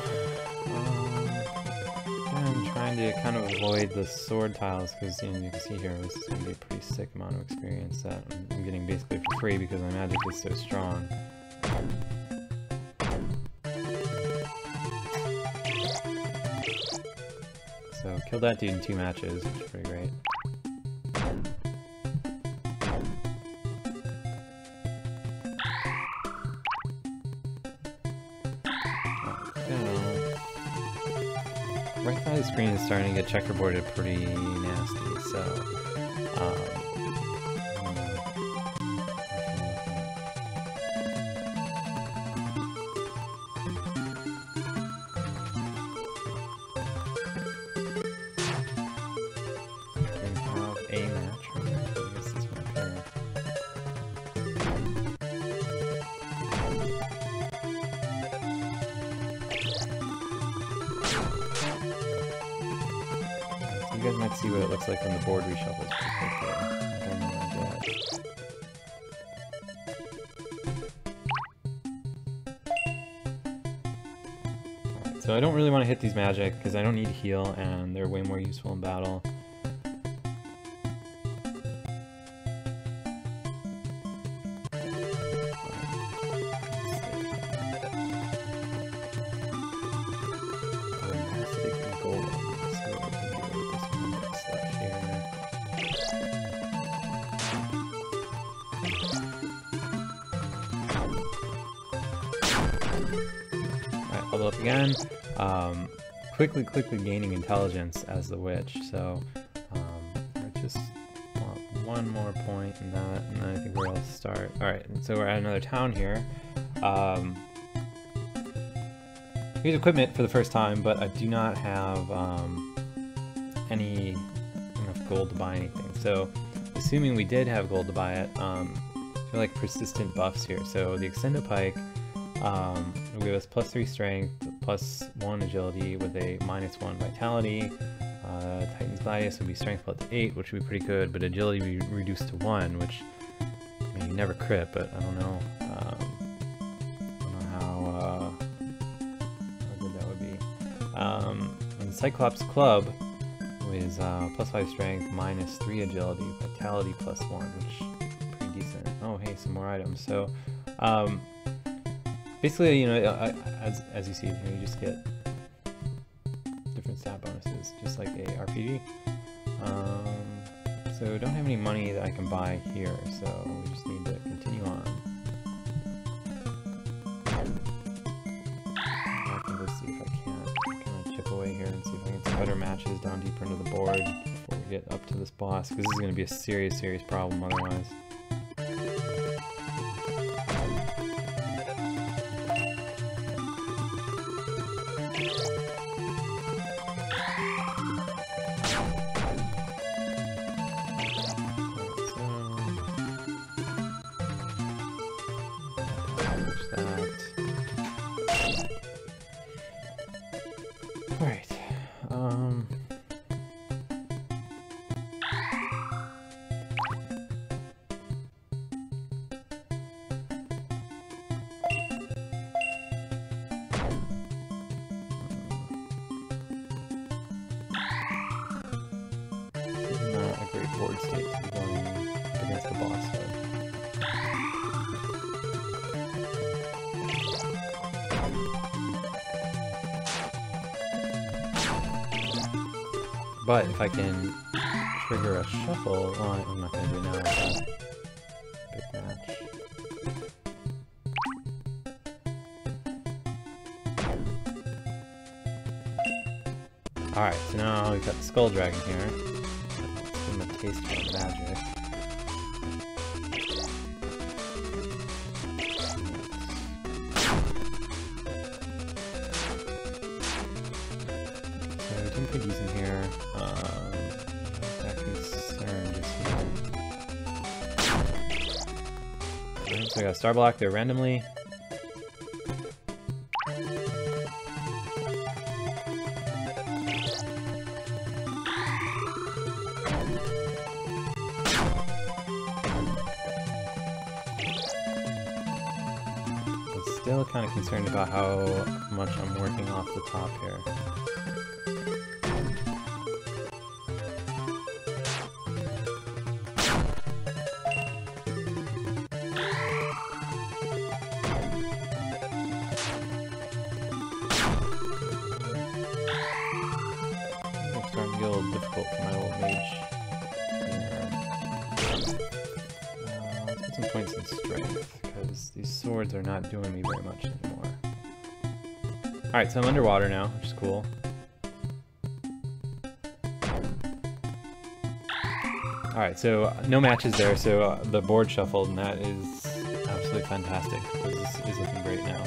I'm trying to kind of avoid the sword tiles because you can see here this is going to be a pretty sick amount of experience that I'm getting basically for free because my magic is so strong. So, killed that dude in 2 matches, which is pretty great. Right side of the screen is starting to get checkerboarded pretty nasty, so we have a match, right? I guess this one up here. You guys might see what it looks like when the board reshuffles pretty quickly. Alright, so I don't really want to hit these magic because I don't need to heal and they're way more useful in battle. Level up again. Quickly gaining intelligence as the witch, so I just want one more point in that, and then I think we're all to start. Alright, so we're at another town here. Here's equipment for the first time, but I do not have enough gold to buy anything. So, assuming we did have gold to buy it, I feel like persistent buffs here. So the Extendo Pike will give us +3 strength, +1 agility with a -1 vitality. Titan's Gladius would be strength +8, which would be pretty good, but agility would be reduced to 1, which I mean, you never crit, but I don't know. How good that would be. And the Cyclops Club is +5 strength, -3 agility, vitality +1, which is pretty decent. Oh, hey, some more items. So, basically, you know, as you see here, you just get different stat bonuses, just like a RPG. So don't have any money that I can buy here, so we just need to continue on. I can go see if I can kind of chip away here and see if I can get some better matches down deeper into the board before we get up to this boss, because this is going to be a serious problem otherwise. Alright, this is not a great board state to be going up against the boss with. But if I can trigger a shuffle, well, I'm not going to do it now with that big match. Alright, so now we've got the Skull Dragon here. Let's give him a taste of magic. So we're doing pretty decent here. That concern just here. So I got a Star Block there randomly. Still kind of concerned about how much I'm working off the top here. It's starting to get a little difficult for my old mage. Let's put some points in strength, because these swords are not doing me very much anymore. Alright, so I'm underwater now, which is cool. Alright, so no matches there, so the board shuffled, and that is absolutely fantastic, because this is looking great now.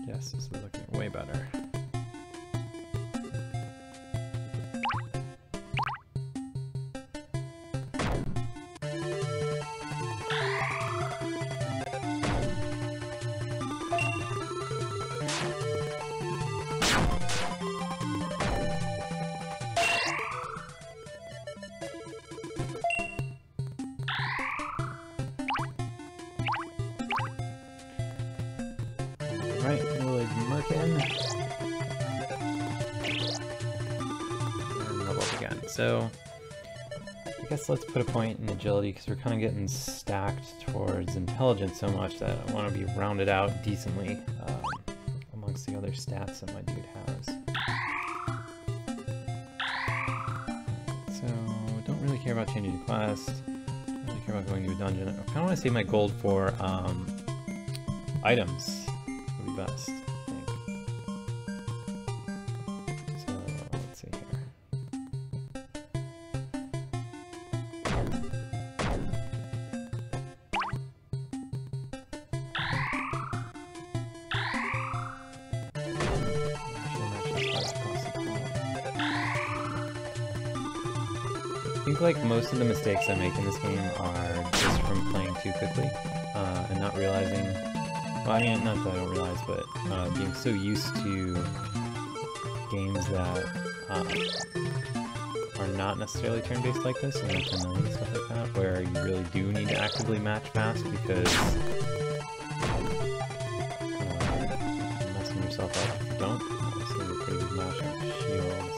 Yes, this is looking way better. Alright, we'll Merkin. And level up again. So, I guess let's put a point in agility, because we're kind of getting stacked towards intelligence so much that I want to be rounded out decently amongst the other stats that my dude has. So, don't really care about changing the quest. Don't really care about going to a dungeon. I kind of want to save my gold for items. Best, I think. So, let's see here. I think like most of the mistakes I make in this game are just from playing too quickly and not realizing. Well, I mean, not that I don't realize, but being so used to games that are not necessarily turn-based like this, and like 10 million and stuff like that, where you really do need to actively match fast because you're messing yourself up if you don't. Obviously, a pretty good match on shields.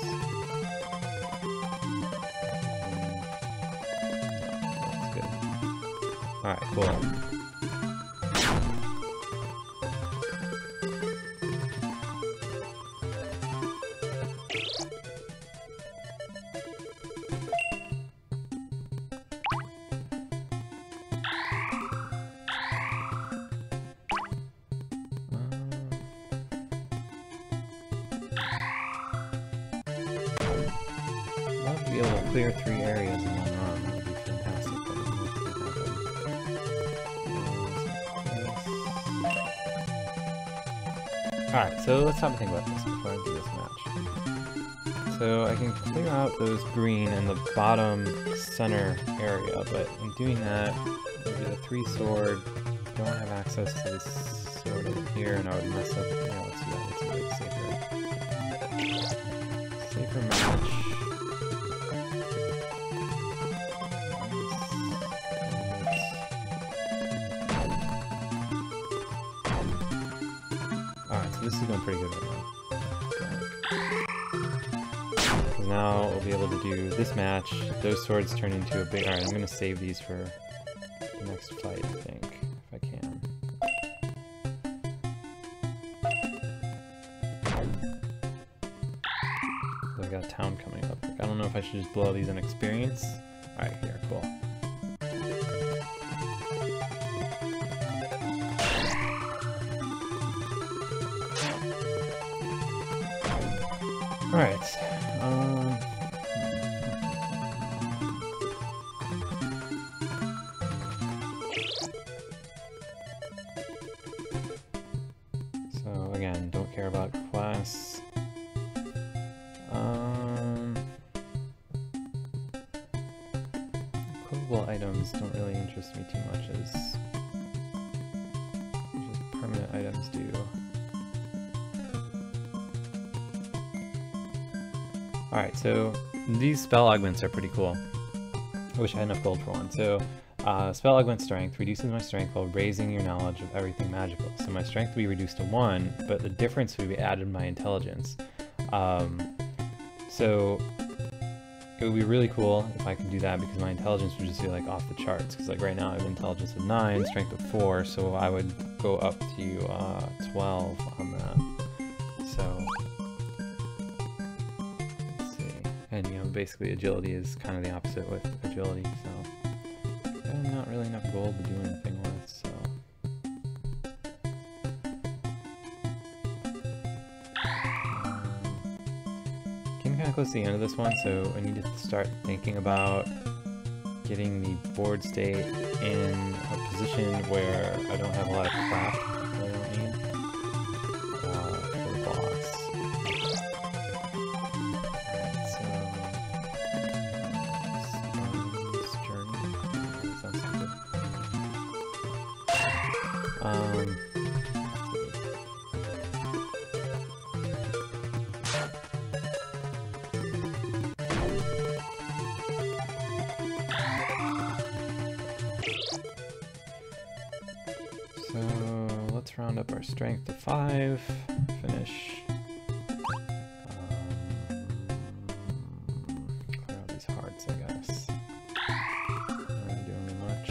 That's good. Alright, cool. Be able to clear 3 areas in one run. That would be fantastic. Alright, so let's have a think about this before I do this match. So I can clear out those green in the bottom center area, but in doing that, maybe the 3 sword, don't have access to this sword over here, and I would mess up. Yeah, let's do that. Let's make it safer match. Alright, so this is going pretty good right now. Because now we'll be able to do this match. Those swords turn into a big... Alright, I'm going to save these for the next fight, I think, if I can. I got a town coming up. Like, I don't know if I should just blow these in experience. Alright, here, cool. Alright, so again, don't care about class. Equipable items don't really interest me too much as just permanent items do. Alright, so these spell augments are pretty cool. I wish I had enough gold for one. So, spell augment strength reduces my strength while raising your knowledge of everything magical. So my strength would be reduced to 1, but the difference would be added my intelligence. So it would be really cool if I could do that because my intelligence would just be like off the charts. Because like right now I have intelligence of 9, strength of 4, so I would go up to 12 on that. So. And, you know, basically agility is kind of the opposite with agility, so I have not really enough gold to do anything with, so. Getting kind of close to the end of this one, so I need to start thinking about getting the board state in a position where I don't have a lot of crap that I don't need for the boss. So let's round up our strength to 5, finish. Clear out these hearts, I guess. Not really doing much.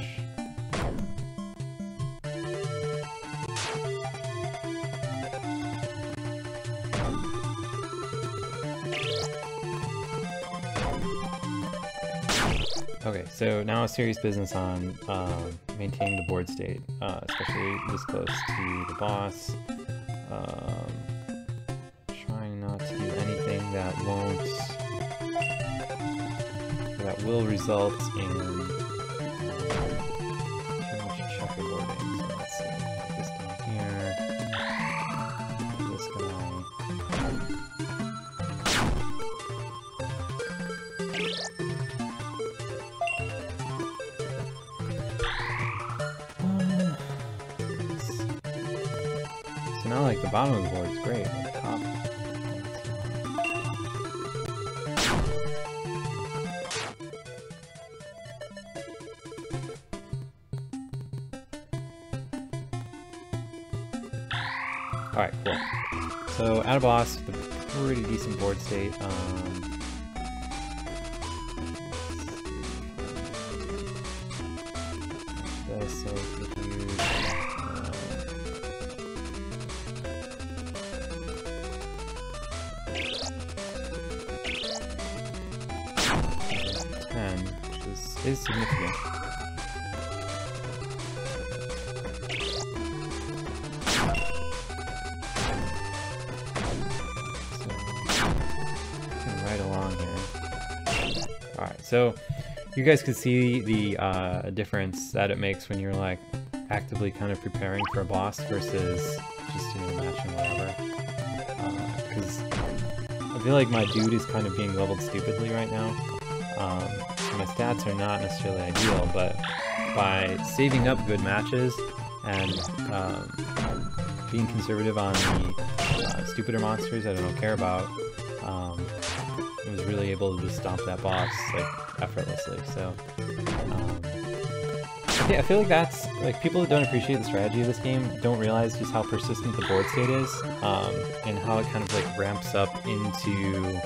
Okay, so now a serious business on maintaining the board state, especially this close to the boss. Trying not to do anything that will result in too much checkerboarding. So let's see, put this down here, this guy. So now, like, the bottom of the board is great, but the top. Alright, cool. So, at a boss with a pretty decent board state, this, so we can use 10, which is significant. Right along here. Alright, so you guys can see the difference that it makes when you're like actively kind of preparing for a boss versus just, you know, matching whatever. Because I feel like my dude is kind of being leveled stupidly right now. My stats are not necessarily ideal, but by saving up good matches and being conservative on the stupider monsters that I don't care about, I was really able to just stomp that boss like effortlessly. So yeah, I feel like that's like people that don't appreciate the strategy of this game don't realize just how persistent the board state is, and how it kind of like ramps up into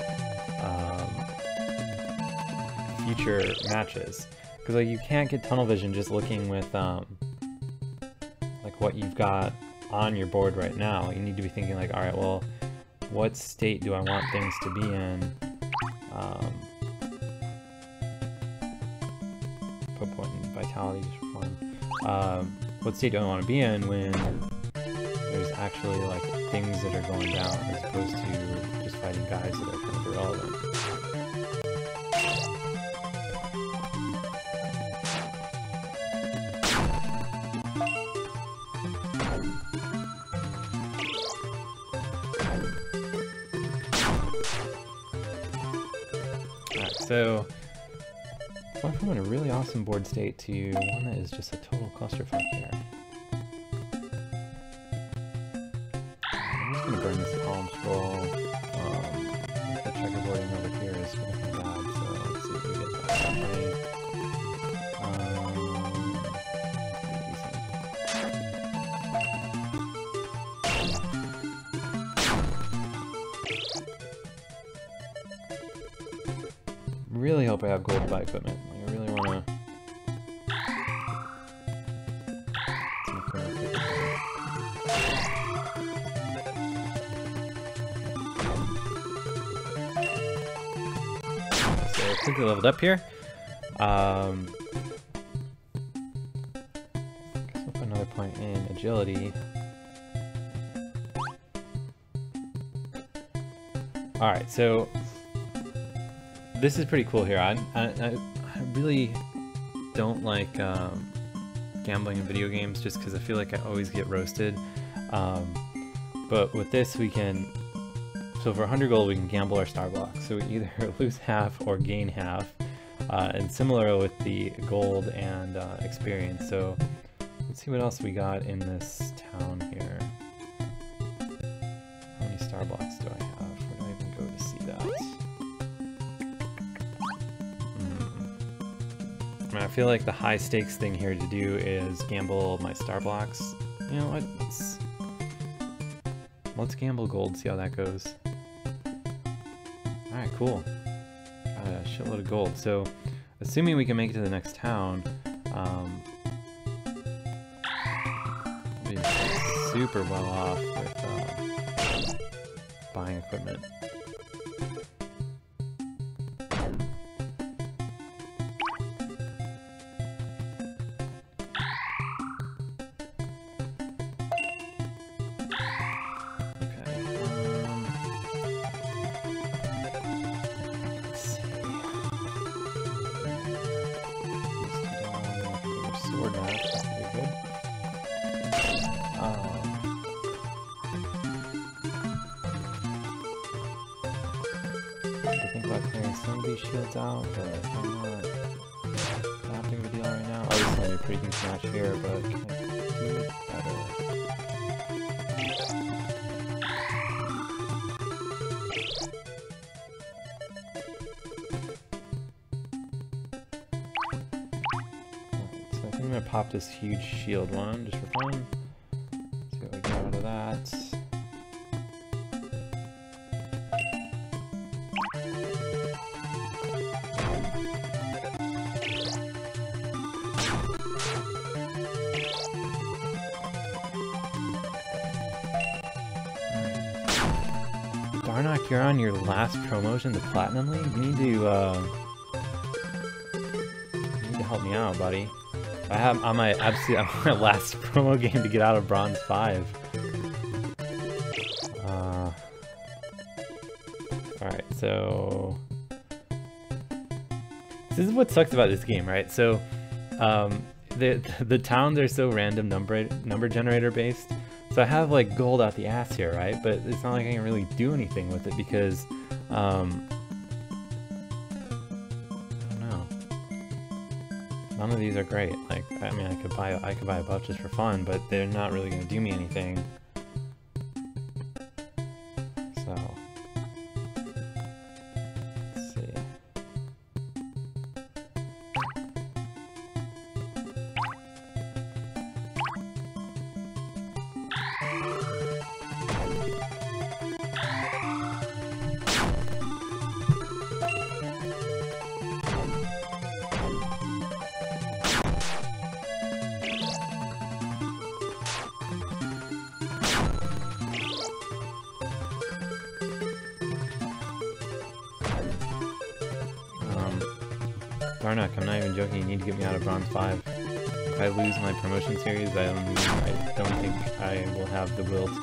future matches. Because like you can't get tunnel vision just looking with like what you've got on your board right now. You need to be thinking like, all right, well, what state do I want things to be in Put point in vitality just for fun. What state do I want to be in when there's actually like things that are going down as opposed to just fighting guys that are kind of irrelevant? Alright, so went from a really awesome board state to one that is just a total clusterfuck here. I'm just gonna burn this column scroll. The checkerboarding over here is pretty bad, so let's see if we get that right. Really hope I have gold to buy equipment. Like, I really want to. So quickly leveled up here. Guess we'll put another point in agility. All right, so. This is pretty cool here. I really don't like gambling in video games just because I feel like I always get roasted. But with this we can, so for 100 gold we can gamble our star blocks. So we either lose half or gain half. And similar with the gold and experience. So let's see what else we got in this town here. How many star blocks do I have? Where do I even go to see that? I feel like the high stakes thing here to do is gamble my star blocks. You know what? Let's gamble gold, see how that goes. Alright, cool. Got a shitload of gold. So, assuming we can make it to the next town, we'll be super well off with buying equipment. Shields out, but I'm not that big of a deal right now. Obviously, a pretty huge match here, but can I do it better? Alright, so I think I'm gonna pop this huge shield one just for fun. See what we get out of that. Darnock, you're on your last promotion to Platinum League? You need to help me out, buddy. I have on my last promo game to get out of Bronze 5. Alright, so this is what sucks about this game, right? So the towns are so random number generator based. So I have like gold out the ass here, right? But it's not like I can really do anything with it because, I don't know. None of these are great. Like, I mean, I could buy a bunch just for fun, but they're not really going to do me anything. So, let's see. Darnock, I'm not even joking, you need to get me out of Bronze 5. If I lose my promotion series, I don't think I will have the will to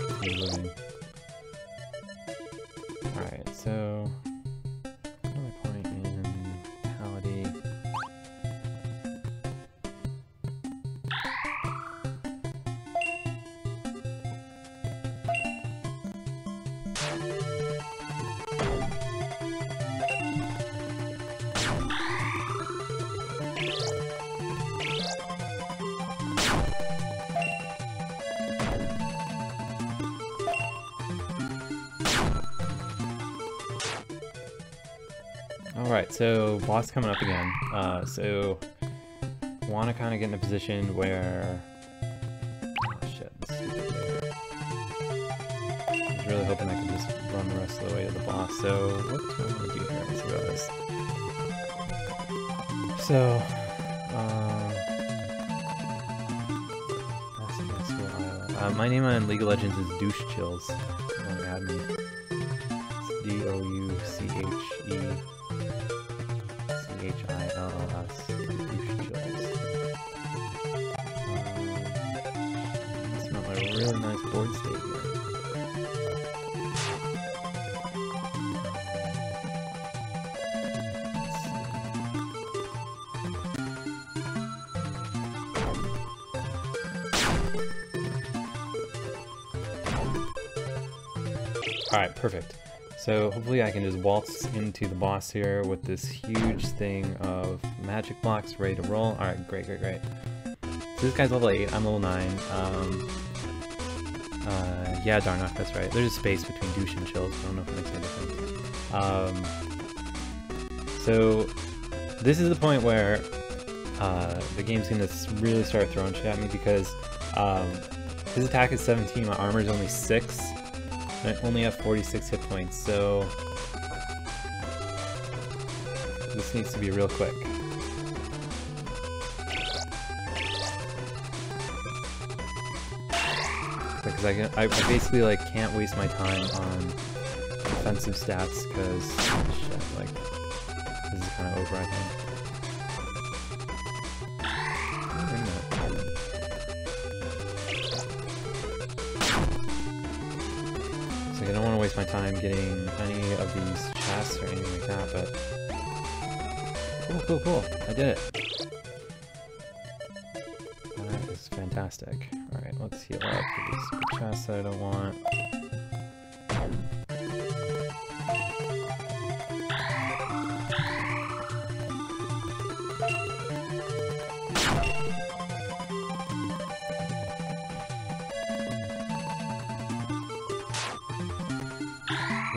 continue living. Alright, so... another point in mentality. Alright, so boss coming up again. So want to kind of get in a position where... oh shit, this stupid bear. I was really hoping I could just run the rest of the way to the boss. So what do I want to do here? Let's see about this. So, my name on League of Legends is Douche Chills. You want to add me? It's D-O-U-C-H-E. H-I-L-L-S, Douche Chills. That's not a really nice board state here. Alright, perfect. So hopefully I can just waltz into the boss here with this huge thing of magic blocks ready to roll. Alright, great, great, great. So this guy's level 8, I'm level 9. Yeah, Darnock, that's right. There's a space between douche and chills, so I don't know if it makes any difference. So this is the point where the game's going to really start throwing shit at me because his attack is 17, my armor is only 6. I only have 46 hit points, so this needs to be real quick. Because I basically like can't waste my time on defensive stats because shit, like this is kind of over, I think. I don't want to waste my time getting any of these chests or anything like that, but... cool, cool, cool! I did it! That is fantastic. Alright, let's heal up for these chests that I don't want.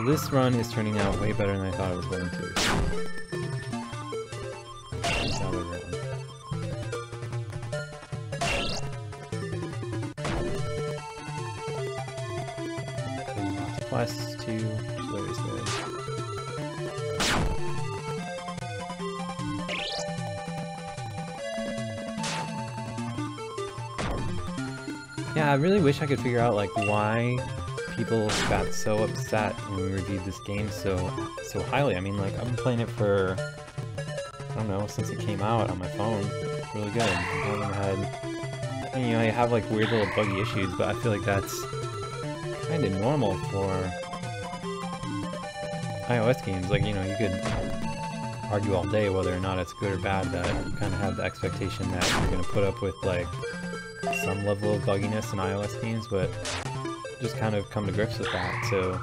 This run is turning out way better than I thought it was going to. Plus 2, which is always good. Yeah, I really wish I could figure out like why people got so upset when we reviewed this game so highly. I mean, like, I've been playing it for, I don't know, since it came out on my phone. It's really good. I haven't had, and, you know, you have like weird little buggy issues, but I feel like that's kind of normal for iOS games. Like, you know, you could argue all day whether or not it's good or bad, that you kind of have the expectation that you're going to put up with like some level of bugginess in iOS games, but just kind of come to grips with that. So,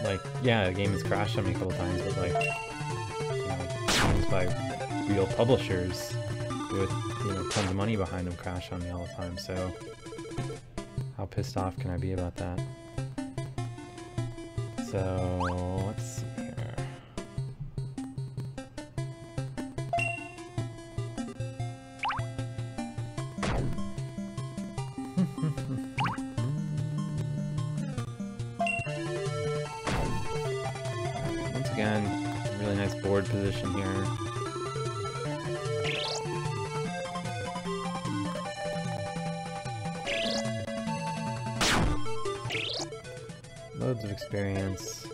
like, yeah, the game has crashed on me a couple times, but like, you know, games by real publishers with, you know, tons of money behind them crash on me all the time. So, how pissed off can I be about that? So, let's see here. Again, really nice board position here. Loads of experience.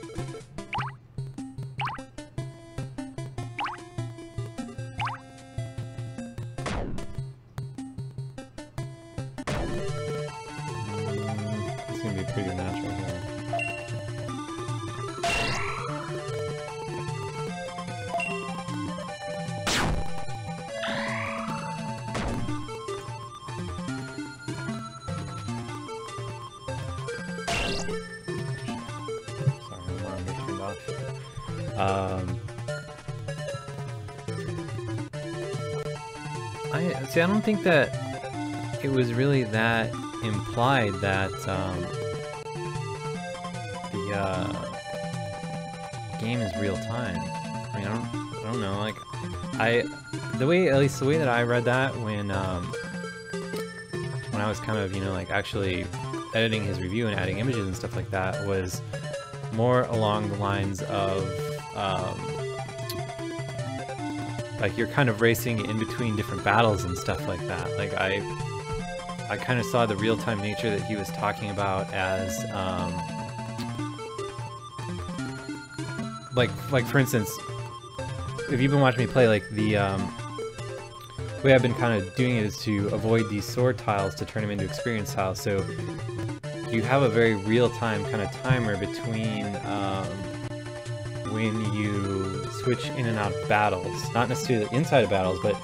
pretty good match right here. I don't think that it was really that implied that the game is real time. I mean, I don't know. Like, at least the way that I read that when I was kind of, you know, like actually editing his review and adding images and stuff like that, was more along the lines of like you're kind of racing in between different battles and stuff like that. Like I kind of saw the real-time nature that he was talking about as like for instance, if you've been watching me play, like the way I've been kind of doing it is to avoid these sword tiles to turn them into experience tiles. So you have a very real-time kind of timer between when you switch in and out of battles. Not necessarily inside of battles, but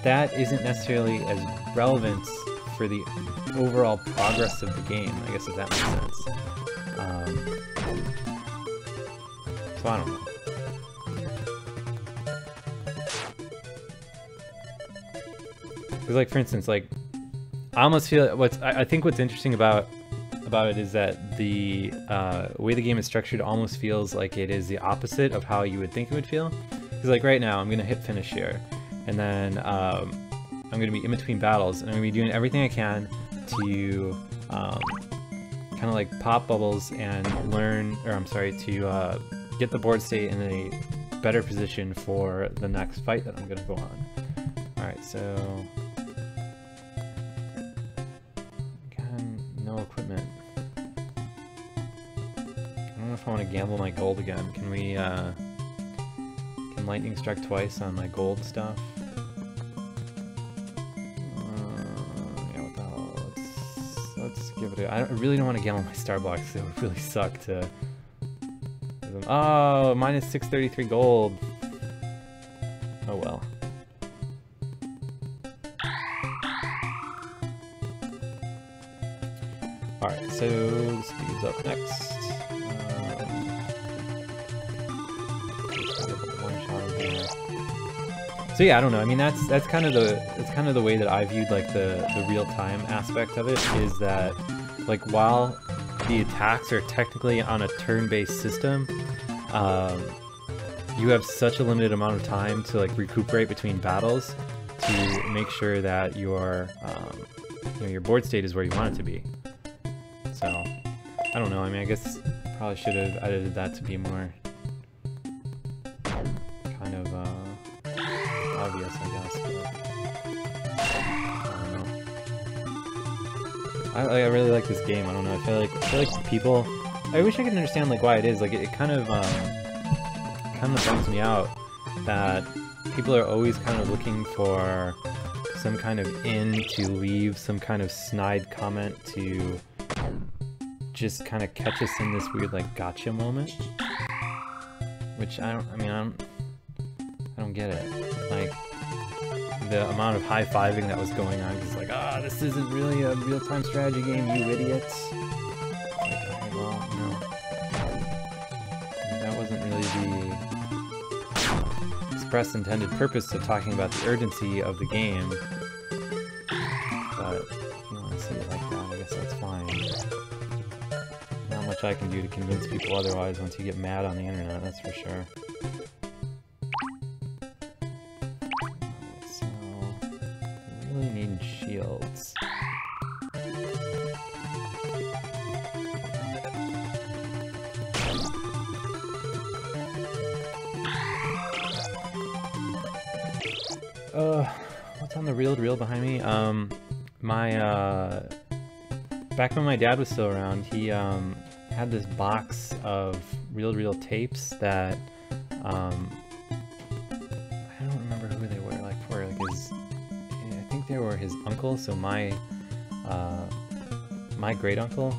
that isn't necessarily as relevant for the overall progress of the game, I guess, if that makes sense. So I don't know. Because, like, for instance, like, I almost feel I think what's interesting about it is that the way the game is structured almost feels like it is the opposite of how you would think it would feel. Because, like, right now I'm gonna hit finish here, and then I'm gonna be in between battles, and I'm gonna be doing everything I can to kind of like pop bubbles and to get the board state in a better position for the next fight that I'm gonna go on. All right, so. No equipment. I don't know if I want to gamble my gold again. Can we, can lightning strike twice on my gold stuff? Yeah, what the hell? Let's give it a... I really don't want to gamble my star blocks. It would really suck to... Oh, minus 633 gold. Oh well. Alright, so this dude's up next. So yeah, I don't know. I mean, that's kind of the way that I viewed like the real time aspect of it, is that like while the attacks are technically on a turn-based system, you have such a limited amount of time to like recuperate between battles to make sure that your your board state is where you want it to be. So, I don't know, I mean, I guess probably should have edited that to be more kind of obvious, I guess, but I don't know. I really like this game. I don't know, I feel like people, I wish I could understand like why it is, like it kind of bums me out that people are always kind of looking for some kind of in to leave some kind of snide comment to just kind of catch us in this weird like gotcha moment, which I don't get it. Like the amount of high-fiving that was going on, because like, this isn't really a real-time strategy game, you idiots. Like, okay, well, no, that wasn't really the express intended purpose of talking about the urgency of the game. But if you want to see it like that, I guess that's fine. Not much I can do to convince people otherwise once you get mad on the internet, that's for sure. So, we really need shields. What's on the reel behind me? Back when my dad was still around, he had this box of reel tapes that I don't remember who they were, like for like his, I think they were his uncle, so my my great uncle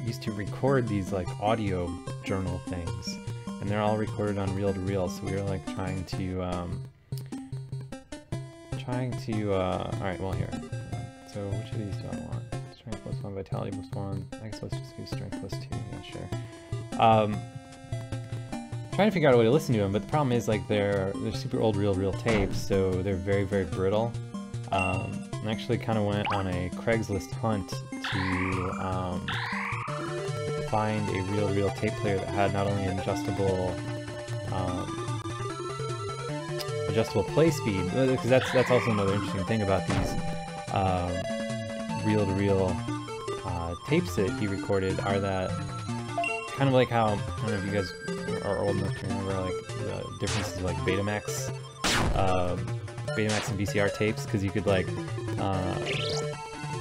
used to record these like audio journal things, and they're all recorded on reel-to-reel. So we were like trying to all right, well, here. So which of these do I want? Strength plus 1, vitality plus 1. I guess let's just use strength plus 2. Yeah, sure. Trying to figure out a way to listen to them, but the problem is like they're super old reel-to-reel tapes, so they're very, very brittle. I actually kind of went on a Craigslist hunt to find a reel-to-reel tape player that had not only an adjustable play speed, because that's also another interesting thing about these reel-to-reel tapes that he recorded, are that kind of like how, I don't know if you guys are old enough to remember like the differences of like Betamax and VCR tapes, because you could like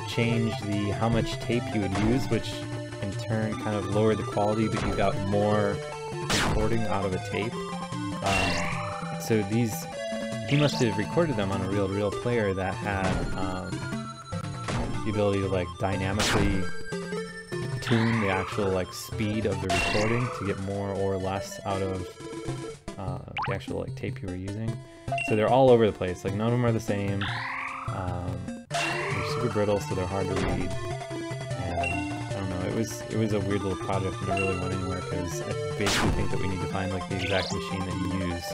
change how much tape you would use, which in turn kind of lowered the quality, but you got more recording out of a tape. So he must have recorded them on a reel-to-reel player that had the ability to like dynamically tune the actual like speed of the recording to get more or less out of the actual like tape you were using. So they're all over the place, like none of them are the same. They're super brittle, so they're hard to read. And I don't know, it was a weird little project and it really went anywhere, because I basically think that we need to find like the exact machine that you use.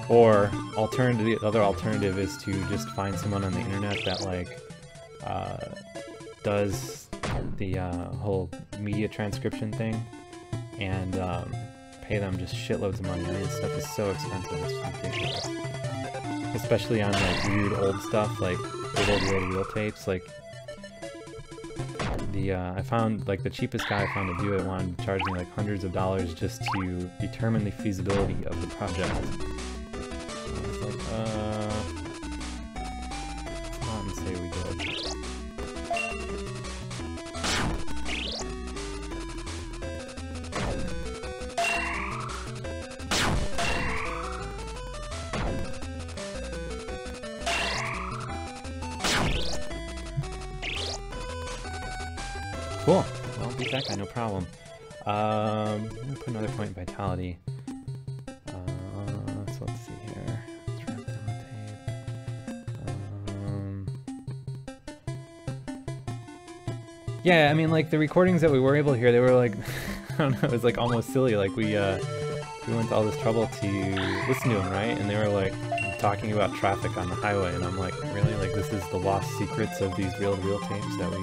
Or the other alternative is to just find someone on the internet that like does the whole media transcription thing, and pay them just shitloads of money. I mean, this stuff is so expensive, it's ridiculous. Especially on like weird old stuff, like good old reel-to-reel tapes. Like I found like the cheapest guy I found to do it wanted to charge me like hundreds of dollars just to determine the feasibility of the project. I was like, let's not say we did. Cool. Well, beat that guy, no problem. I'm gonna put another point in vitality. So let's see here. Let's wrap down the tape. Yeah, I mean, like the recordings that we were able to hear, they were like, I don't know, it was like almost silly. Like we went to all this trouble to listen to them, right? And they were like talking about traffic on the highway, and I'm like, really? Like this is the lost secrets of these reel-to-reel tapes that we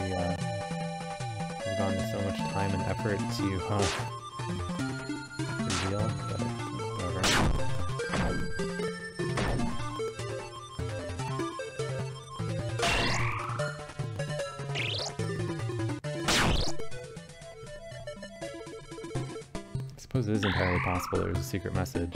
gone so much time and effort to reveal, but whatever. I suppose it is entirely possible there's a secret message.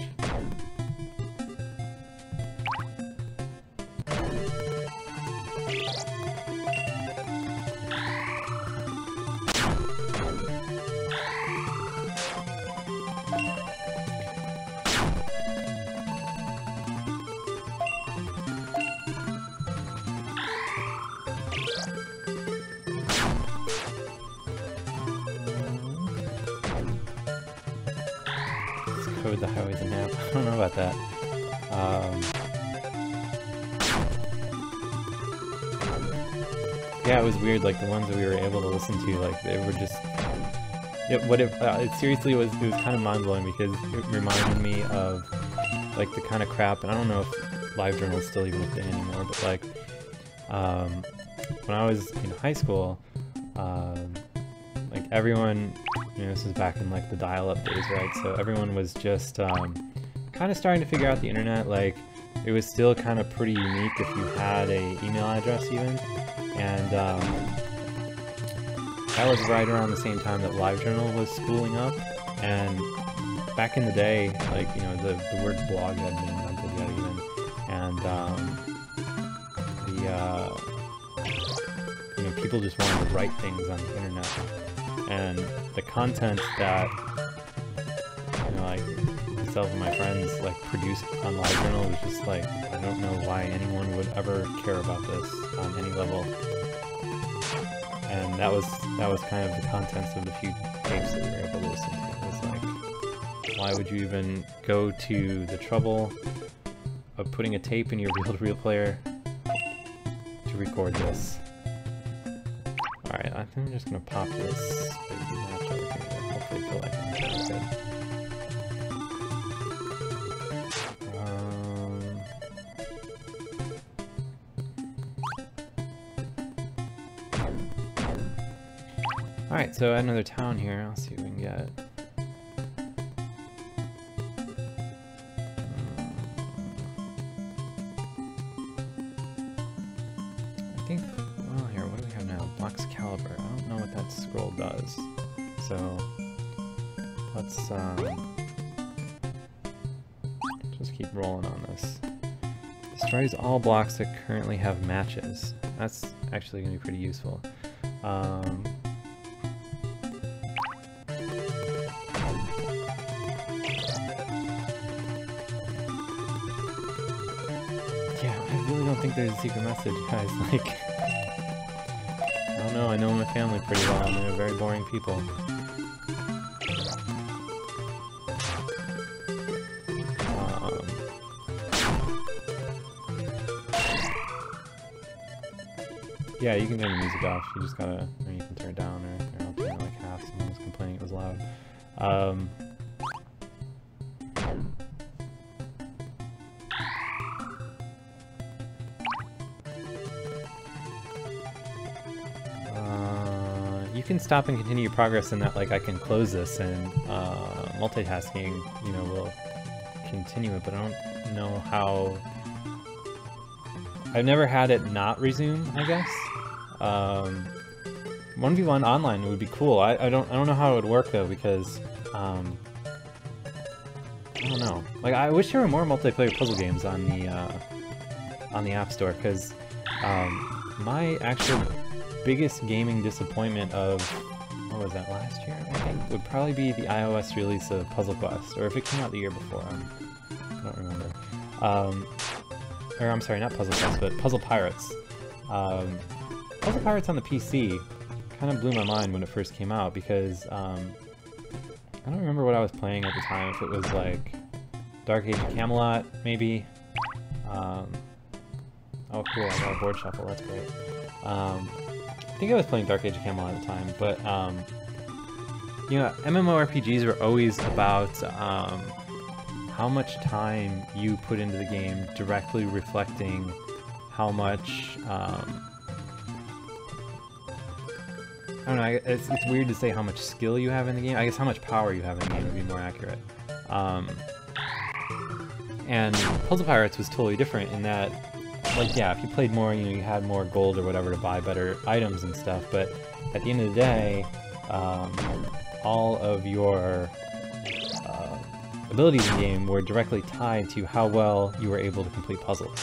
Code the highways and map. I don't know about that. Yeah, it was weird. Like the ones that we were able to listen to, like they were just. It seriously was. It was kind of mind blowing, because it reminded me of like the kind of crap, and I don't know if LiveJournal is still even a thing anymore, but like when I was in high school, like everyone. You know, this was back in like the dial-up days, right? So everyone was just kind of starting to figure out the internet. Like it was still kind of pretty unique if you had a email address even. And that was right around the same time that LiveJournal was spooling up. And back in the day, like, you know, the word blog hadn't been invented yet even. And you know, people just wanted to write things on the internet. And the content that, you know, like myself and my friends like produced on LiveJournal was just like, I don't know why anyone would ever care about this on any level. that was kind of the contents of the few tapes that we were able to listen to. It was like, why would you even go to the trouble of putting a tape in your reel-to-reel player to record this? Alright, I think I'm just gonna pop this big match over here. Hopefully feel like I'm doing good. Alright, so add another town here. I'll see what we can get. I think, well, here, what do we have now? Block's Caliber. I don't know what that scroll does. So, let's just keep rolling on this. Destroys all blocks that currently have matches. That's actually going to be pretty useful. I don't think there's a secret message, guys. Like, I don't know, I know my family pretty well, and they're very boring people. Yeah, you can turn the music off, you just gotta, or you can turn it down, or I'll turn it like half, someone was complaining it was loud. You can stop and continue your progress in that, like, I can close this and multitasking, you know, will continue it, but I don't know how. I've never had it not resume, I guess. 1v1 online would be cool. I don't know how it would work though, because I don't know. Like, I wish there were more multiplayer puzzle games on the App Store, because my actual biggest gaming disappointment of, what was that, last year, I think, would probably be the iOS release of Puzzle Quest, or if it came out the year before, I don't remember. Or I'm sorry, not Puzzle Quest, but Puzzle Pirates. Puzzle Pirates on the PC kind of blew my mind when it first came out, because I don't remember what I was playing at the time, if it was like Dark Age of Camelot, maybe. Oh cool, I got a board shuffle, that's great. I think I was playing Dark Age of Camelot at the time, but you know, MMORPGs were always about how much time you put into the game, directly reflecting how much, I don't know, it's weird to say how much skill you have in the game. I guess how much power you have in the game would be more accurate. And Puzzle Pirates was totally different in that, like, yeah, if you played more, you know, you had more gold or whatever to buy better items and stuff, but at the end of the day, all of your abilities in the game were directly tied to how well you were able to complete puzzles.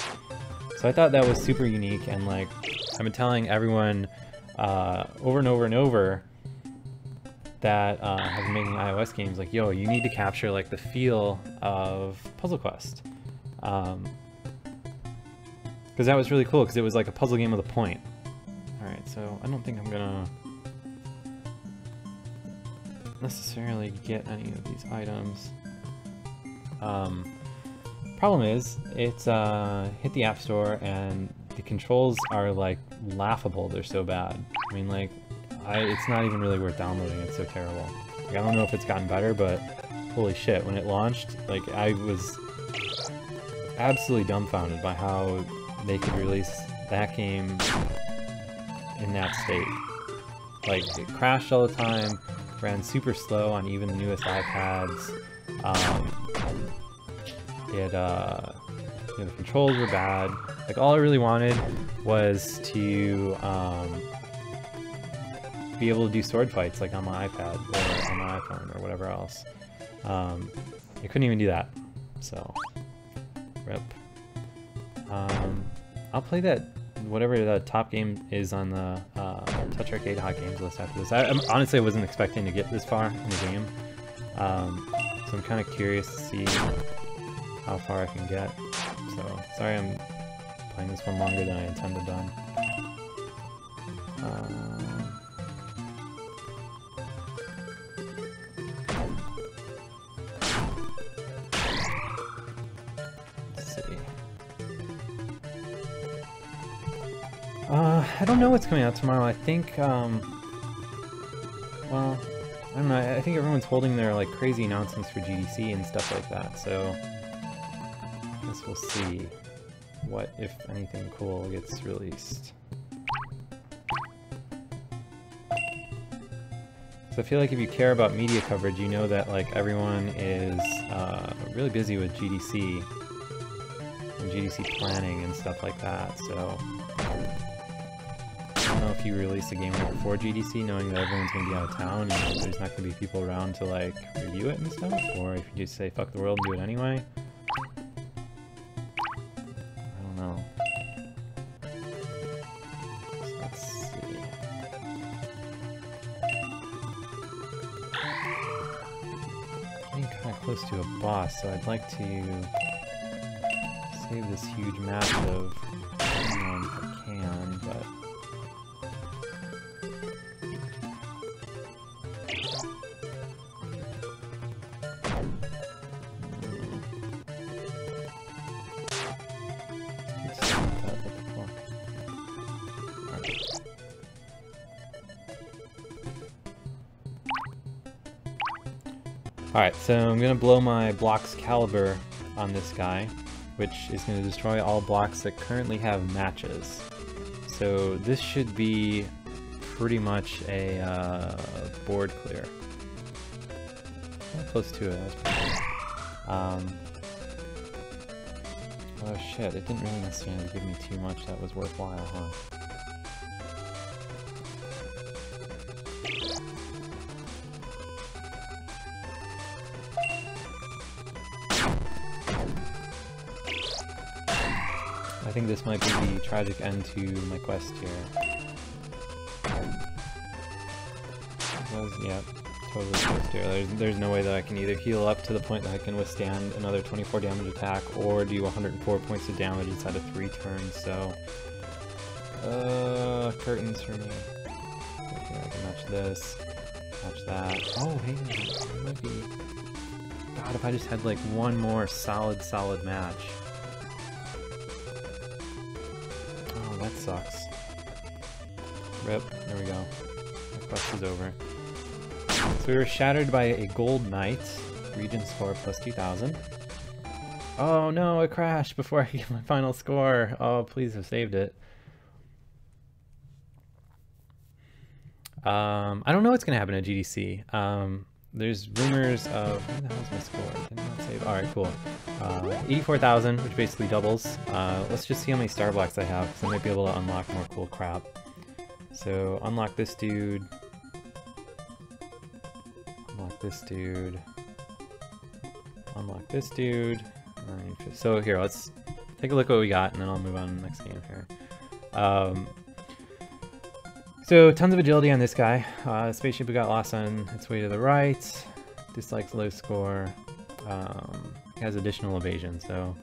So I thought that was super unique, and like, I've been telling everyone over and over and over that have been making iOS games, like, yo, you need to capture like the feel of Puzzle Quest. Because that was really cool, because it was like a puzzle game with a point. Alright, so I don't think I'm gonna necessarily get any of these items. Problem is, it's hit the App Store and the controls are like laughable, they're so bad. I mean, like, it's not even really worth downloading, it's so terrible. Like, I don't know if it's gotten better, but holy shit, when it launched, like, I was absolutely dumbfounded by how they could release that game in that state. Like, it crashed all the time, ran super slow on even the newest iPads. You know, the controls were bad. Like, all I really wanted was to be able to do sword fights, like, on my iPad or on my iPhone or whatever else. You couldn't even do that, so rip. I'll play that, whatever the top game is on the TouchArcade Hot Games list after this. Honestly, I wasn't expecting to get this far in the game, so I'm kind of curious to see how far I can get. So, sorry I'm playing this one longer than I intended on. I don't know what's coming out tomorrow. I think, well, I don't know. I think everyone's holding their like crazy announcements for GDC and stuff like that. So I guess we'll see what, if anything, cool gets released. So I feel like if you care about media coverage, you know that like everyone is really busy with GDC and GDC planning and stuff like that. So I don't know if you release a game right before GDC, knowing that everyone's gonna be out of town and there's not gonna be people around to like review it and stuff, or if you just say fuck the world and do it anyway. I don't know. So let's see. Getting kind of close to a boss, so I'd like to save this huge map of if I can, but alright, so I'm going to blow my block's caliber on this guy, which is going to destroy all blocks that currently have matches. So this should be pretty much a board clear. Close to it, that's pretty good. Oh shit, it didn't really necessarily give me too much that was worthwhile, huh? I think this might be the tragic end to my quest here. Yeah, totally close here. There's no way that I can either heal up to the point that I can withstand another 24 damage attack, or do 104 points of damage inside of 3 turns, so... curtains for me. Okay, I can match this, match that. Oh, hey, it might be... God, if I just had like one more solid match. Oh, that sucks. Rip, there we go. My quest is over. So we were shattered by a gold knight, region score plus 2000. Oh no, it crashed before I get my final score. Oh, please have saved it. I don't know what's going to happen at GDC. There's rumors of... Where the hell is my score? Did not save. Alright, cool. 84,000, which basically doubles. Let's just see how many star blocks I have, because I might be able to unlock more cool crap. So, unlock this dude. Unlock this dude. Unlock this dude. So here, let's take a look at what we got, and then I'll move on to the next game here. So tons of agility on this guy. Spaceship got lost on its way to the right. Dislikes low score. Has additional evasion, so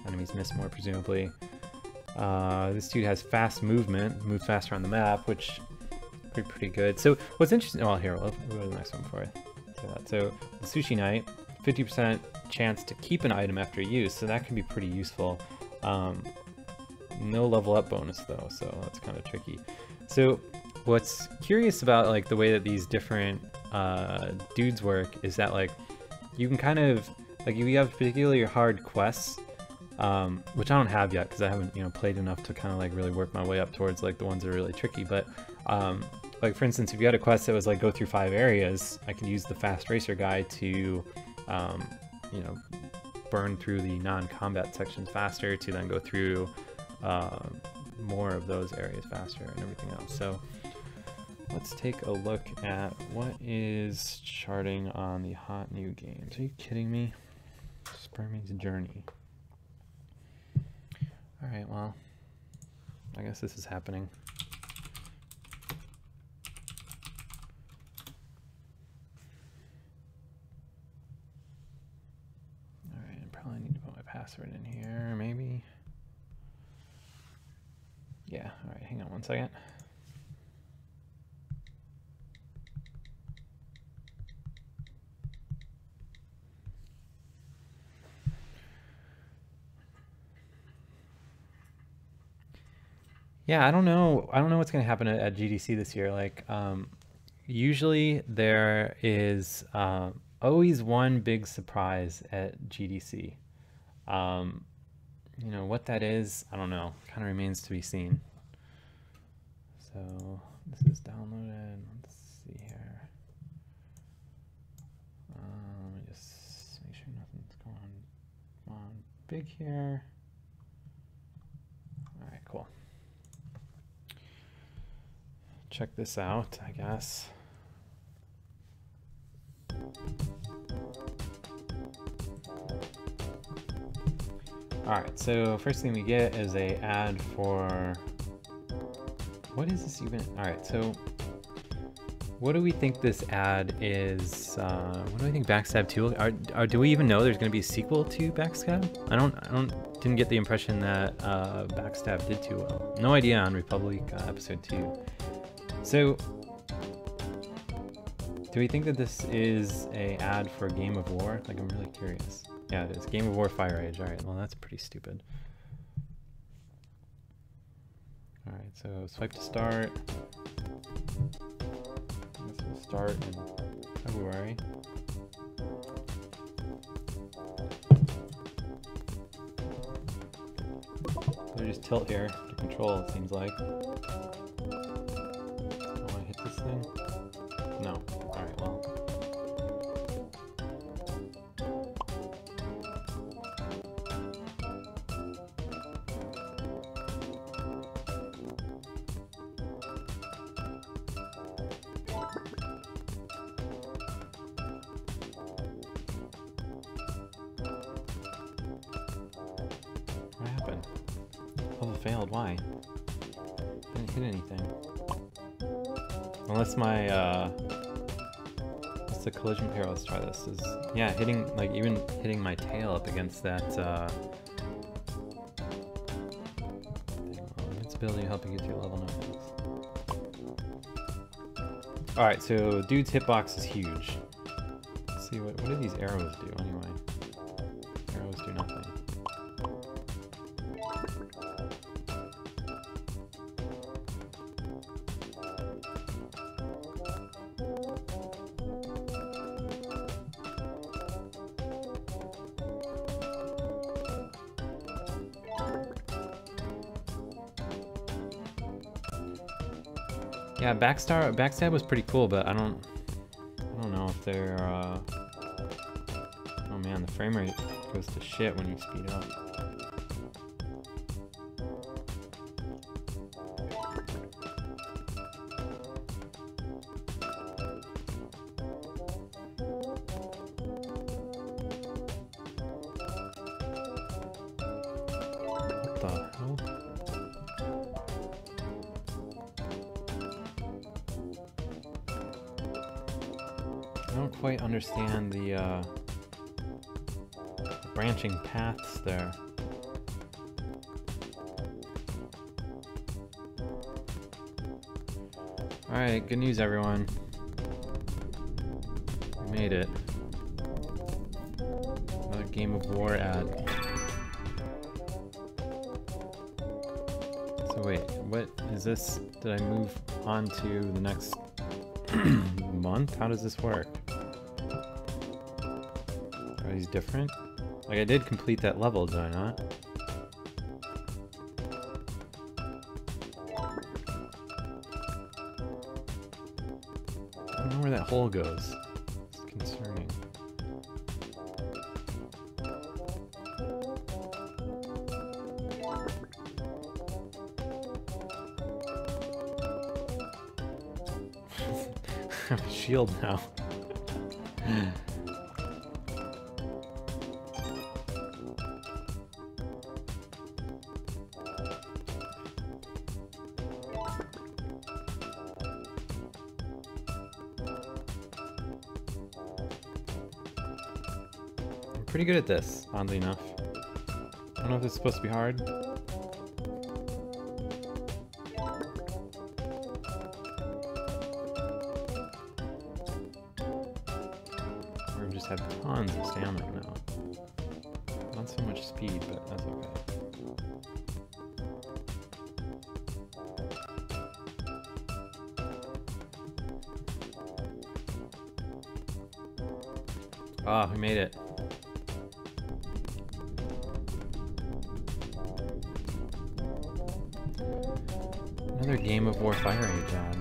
enemies miss more presumably. This dude has fast movement, moves faster on the map, which is pretty good. So what's interesting, well here, we'll go to the next one before I say that. So the Sushi Knight, 50% chance to keep an item after use, so that can be pretty useful. No level up bonus though, so that's kind of tricky. So what's curious about like the way that these different dudes work is that like you can kind of like if you have particularly hard quests, which I don't have yet because I haven't played enough to kind of like really work my way up towards like the ones that are really tricky, but like for instance, if you had a quest that was like go through 5 areas, I could use the fast racer guy to burn through the non-combat sections faster to then go through more of those areas faster and everything else. So let's take a look at what is charting on the hot new games. Are you kidding me? Spermey's Journey. Alright, well, I guess this is happening. Alright, I probably need to put my password in here, maybe. Yeah, alright, hang on one second. Yeah, I don't know. I don't know what's gonna happen at GDC this year. Like, usually there is always one big surprise at GDC. Um, you know what that is? I don't know. Kind of remains to be seen. So this is downloaded. Let's see here. Let me just make sure nothing's going on big here. All right, cool. Check this out, I guess. All right, so first thing we get is a ad for, what is this even? All right, so what do we think this ad is? What do I think Backstab 2? Do we even know there's going to be a sequel to Backstab? Didn't get the impression that Backstab did too well. No idea on Republic episode 2. So, do we think that this is a ad for Game of War? Like, I'm really curious. Yeah, it is. Game of War Fire Age. All right, well, that's pretty stupid. All right, so swipe to start. I guess we'll start in February. So just tilt here to control, it seems like. I want to hit this thing? No. Alright, well. What happened? Level failed, why? Didn't hit anything. Unless my, what's the collision pair? Let's try this. Yeah, hitting, like, even hitting my tail up against that, invincibility helping you get to your level, no thanks. Alright, so dude's hitbox is huge. Let's see, what do these arrows do anyway? Arrows do nothing. Yeah, Backstab was pretty cool, but I don't know if they're, oh man, the frame rate goes to shit when you speed up. What the hell? I don't quite understand the branching paths there. Alright, good news everyone. We made it. Another Game of War ad. So wait, what is this? Did I move on to the next month? How does this work? Are these different? Like, I did complete that level, did I not? I don't know where that hole goes. It's concerning. I have a shield now. I'm pretty good at this, oddly enough. I don't know if it's supposed to be hard. Or we just have tons of stamina now. Not so much speed, but that's okay. Ah, we made it. Another Game of War Fire Age ad.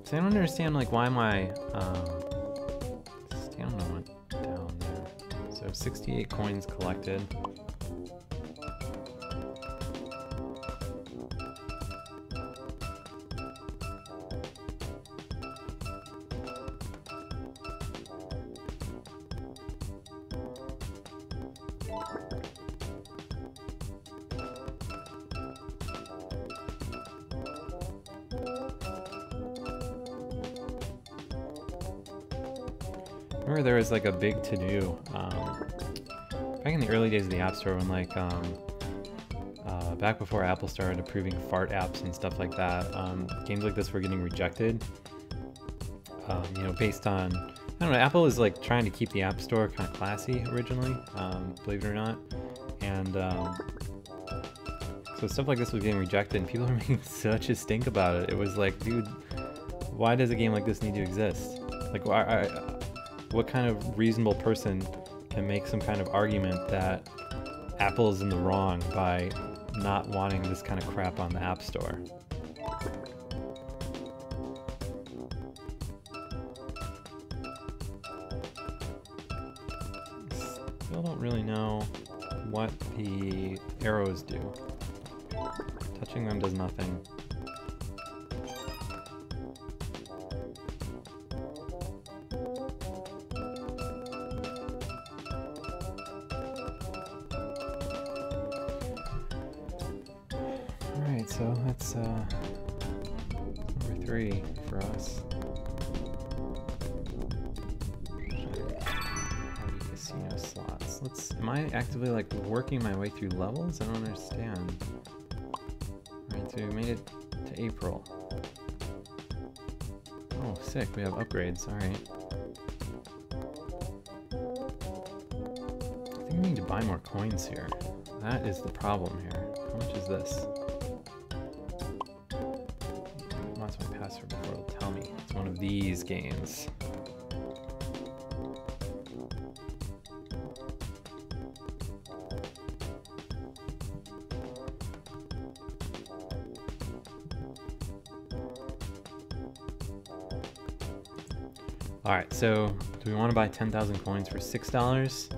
So I don't understand like why my stamina went down there. So 68 coins collected. Remember there was like a big to-do back in the early days of the App Store when like back before Apple started approving fart apps and stuff like that, games like this were getting rejected, you know, based on, I don't know, Apple was like trying to keep the App Store kind of classy originally, believe it or not, and so stuff like this was getting rejected and people were making such a stink about it. It was like, dude, why does a game like this need to exist? Like, what kind of reasonable person can make some kind of argument that Apple is in the wrong by not wanting this kind of crap on the App Store? Still don't really know what the arrows do. Touching them does nothing. Alright, so that's number 3 for us. Casino slots. Am I actively like working my way through levels? I don't understand. Alright, so we made it to April. Oh, sick, we have upgrades, alright. I think we need to buy more coins here. That is the problem here. How much is this? What's my password before it'll tell me? It's one of these games. Alright, so do we want to buy 10,000 coins for $6?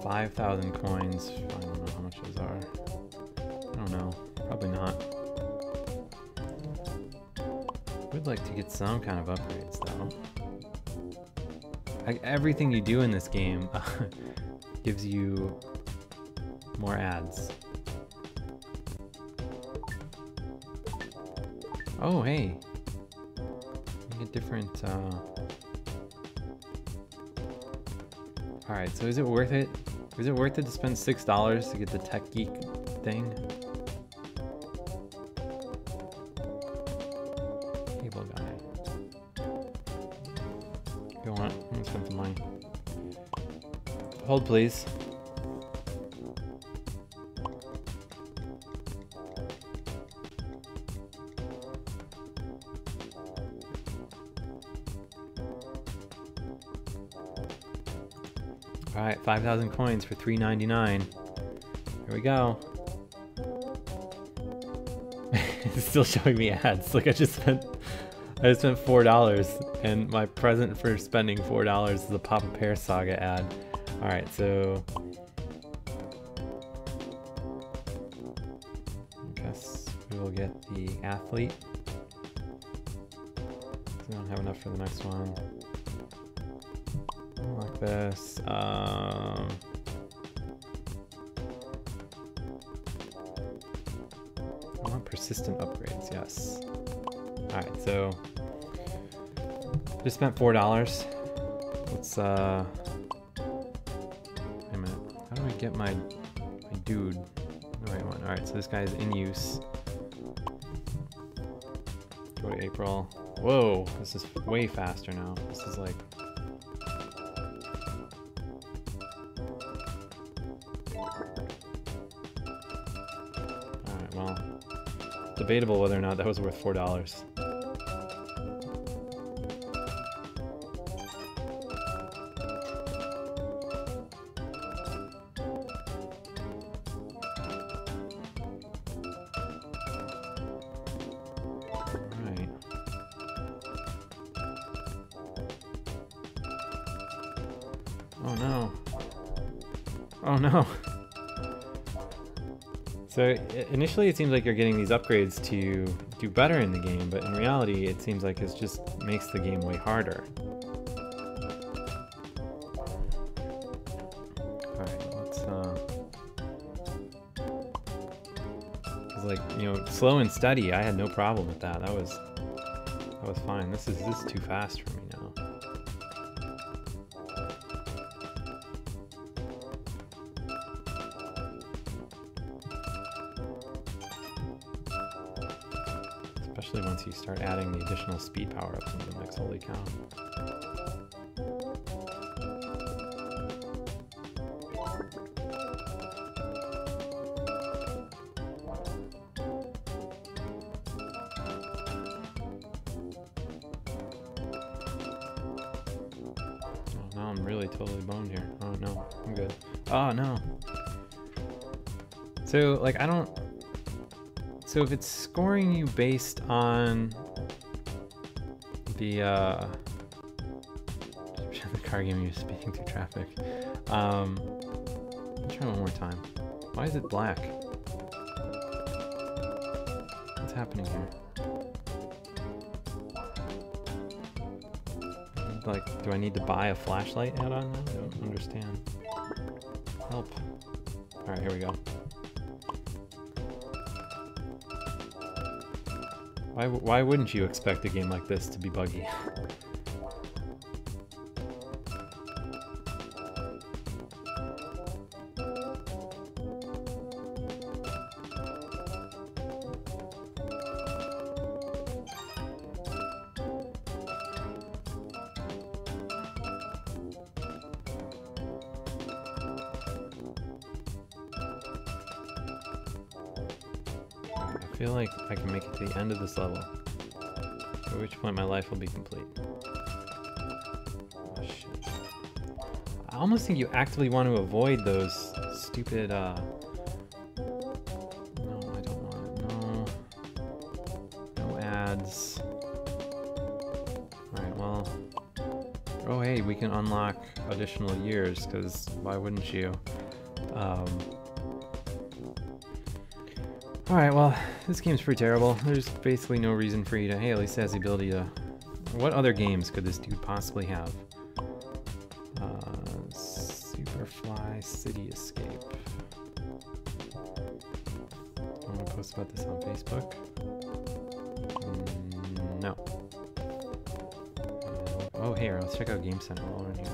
5,000 coins, I don't know how much those are. I don't know, probably not. We'd like to get some kind of upgrades though. Everything you do in this game gives you more ads. Oh, hey. You get different, Alright, so is it worth it? Is it worth it to spend $6 to get the Tech Geek thing? Cable guy. Go on, I'm gonna spend some money. Hold please. Alright, 5,000 coins for $3.99. Here we go. It's still showing me ads. Like I just spent $4 and my present for spending $4 is the Papa Pear Saga ad. Alright, so I guess we will get the athlete. We don't have enough for the next one. Like this. I want persistent upgrades, yes. Alright, so just spent $4. Let's wait a minute. How do I get my dude? The right one. Alright, so this guy is in use. Go to April. Whoa, this is way faster now. This is like well, debatable whether or not that was worth $4. Oh no. Oh no. So initially it seems like you're getting these upgrades to do better in the game, but in reality it seems like it just makes the game way harder. Alright, let's it's like, you know, slow and steady, I had no problem with that. That was fine. This is too fast for me now. Especially once you start adding the additional speed power-ups into the mix, holy cow. Oh, now I'm really totally boned here. Oh no, I'm good. Oh no. So, like, I don't... So if it's scoring you based on the car giving you speeding through traffic. I'll try one more time. Why is it black? What's happening here? Like, do I need to buy a flashlight add-on now? I don't understand. Help. Alright, here we go. Why wouldn't you expect a game like this to be buggy? I feel like I can make it to the end of this level, at which point my life will be complete. Oh, shit. I almost think you actively want to avoid those stupid, no, I don't want it. No ads. Alright, well, oh hey, we can unlock additional years, because why wouldn't you? Alright, well, this game's pretty terrible. There's basically no reason for you to... Hey, at least it has the ability to... What other games could this dude possibly have? Superfly City Escape. I want to post about this on Facebook. No. Oh, here, let's check out Game Center while we're in here.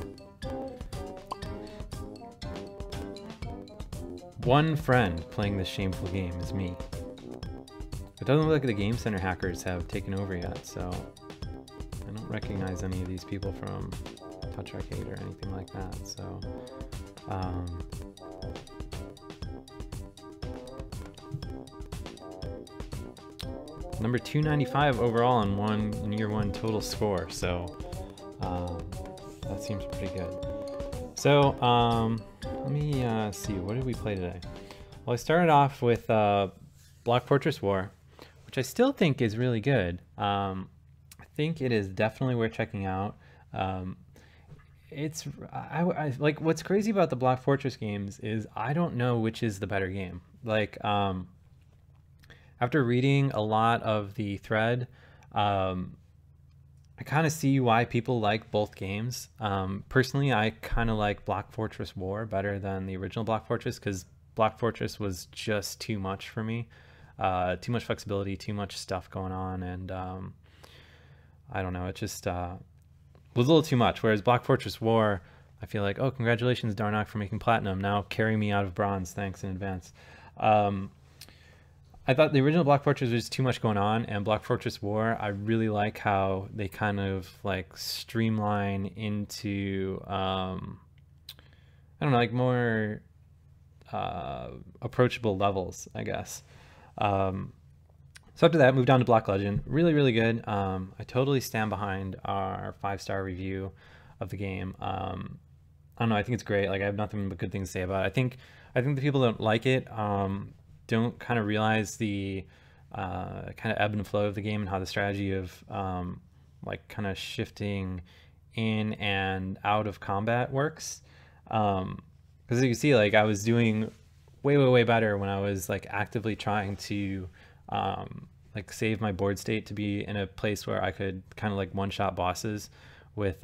One friend playing this shameful game is me. It doesn't look like the Game Center hackers have taken over yet, so I don't recognize any of these people from TouchArcade or anything like that, so number 295 overall in year one total score, so that seems pretty good. So let me see, what did we play today? Well, I started off with Block Fortress War, which I still think is really good. I think it is definitely worth checking out. Like, what's crazy about the Block Fortress games is I don't know which is the better game. Like, after reading a lot of the thread, I kind of see why people like both games. Personally, I kind of like Block Fortress War better than the original Block Fortress, because Block Fortress was just too much for me. Too much flexibility, too much stuff going on, and I don't know, it just was a little too much. Whereas Block Fortress War, I feel like, oh, congratulations, Darnock, for making platinum. Now carry me out of bronze. Thanks in advance. I thought the original Block Fortress was too much going on, and Block Fortress War, I really like how they kind of like streamline into, I don't know, like more approachable levels, I guess. So after that, moved on to Block Legend. Really, really good. I totally stand behind our 5-star review of the game. I don't know, I think it's great. Like, I have nothing but good things to say about it. I think the people that don't like it, don't kind of realize the kind of ebb and flow of the game and how the strategy of like kind of shifting in and out of combat works. Because you can see, like, I was doing way better when I was like actively trying to like save my board state to be in a place where I could kind of like one-shot bosses with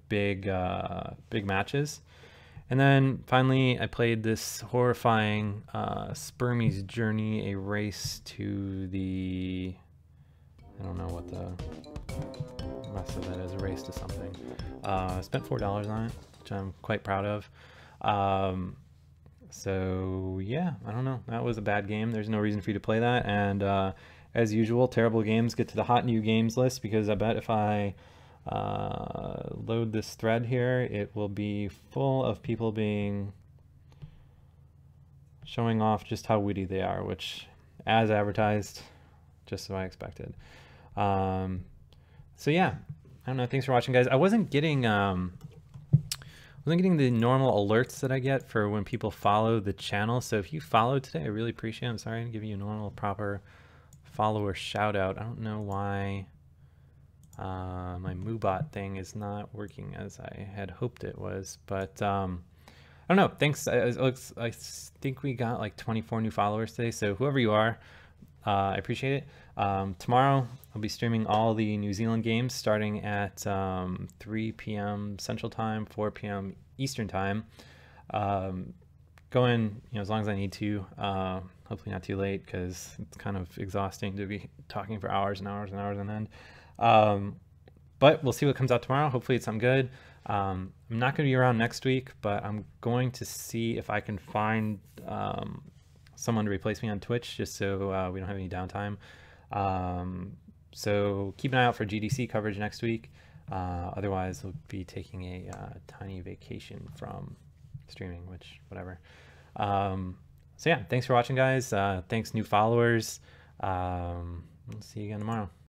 big matches. And then finally I played this horrifying Spermey's Journey, a race to the, I don't know what the rest of that is, a race to something. I spent $4 on it, which I'm quite proud of. So yeah, I don't know. That was a bad game. There's no reason for you to play that. And as usual, terrible games get to the hot new games list, because I bet if I load this thread here, it will be full of people showing off just how witty they are, which, as advertised, just so I expected. So yeah, I don't know. Thanks for watching, guys. I wasn't getting the normal alerts that I get for when people follow the channel. So if you followed today, I really appreciate it. I'm sorry I didn't give you a normal, proper follower shout out. I don't know why my MooBot thing is not working as I had hoped it was, but I don't know. Thanks. I think we got like 24 new followers today. So whoever you are, I appreciate it. Tomorrow I'll be streaming all the New Zealand games starting at 3 p.m. Central Time, 4 p.m. Eastern Time. Going, as long as I need to. Hopefully not too late, because it's kind of exhausting to be talking for hours and hours and hours on end. But we'll see what comes out tomorrow. Hopefully it's something good. I'm not going to be around next week, but I'm going to see if I can find someone to replace me on Twitch, just so we don't have any downtime. So keep an eye out for GDC coverage next week. Otherwise, we'll be taking a tiny vacation from streaming, which, whatever. So yeah, thanks for watching, guys. Thanks, new followers. We'll see you again tomorrow.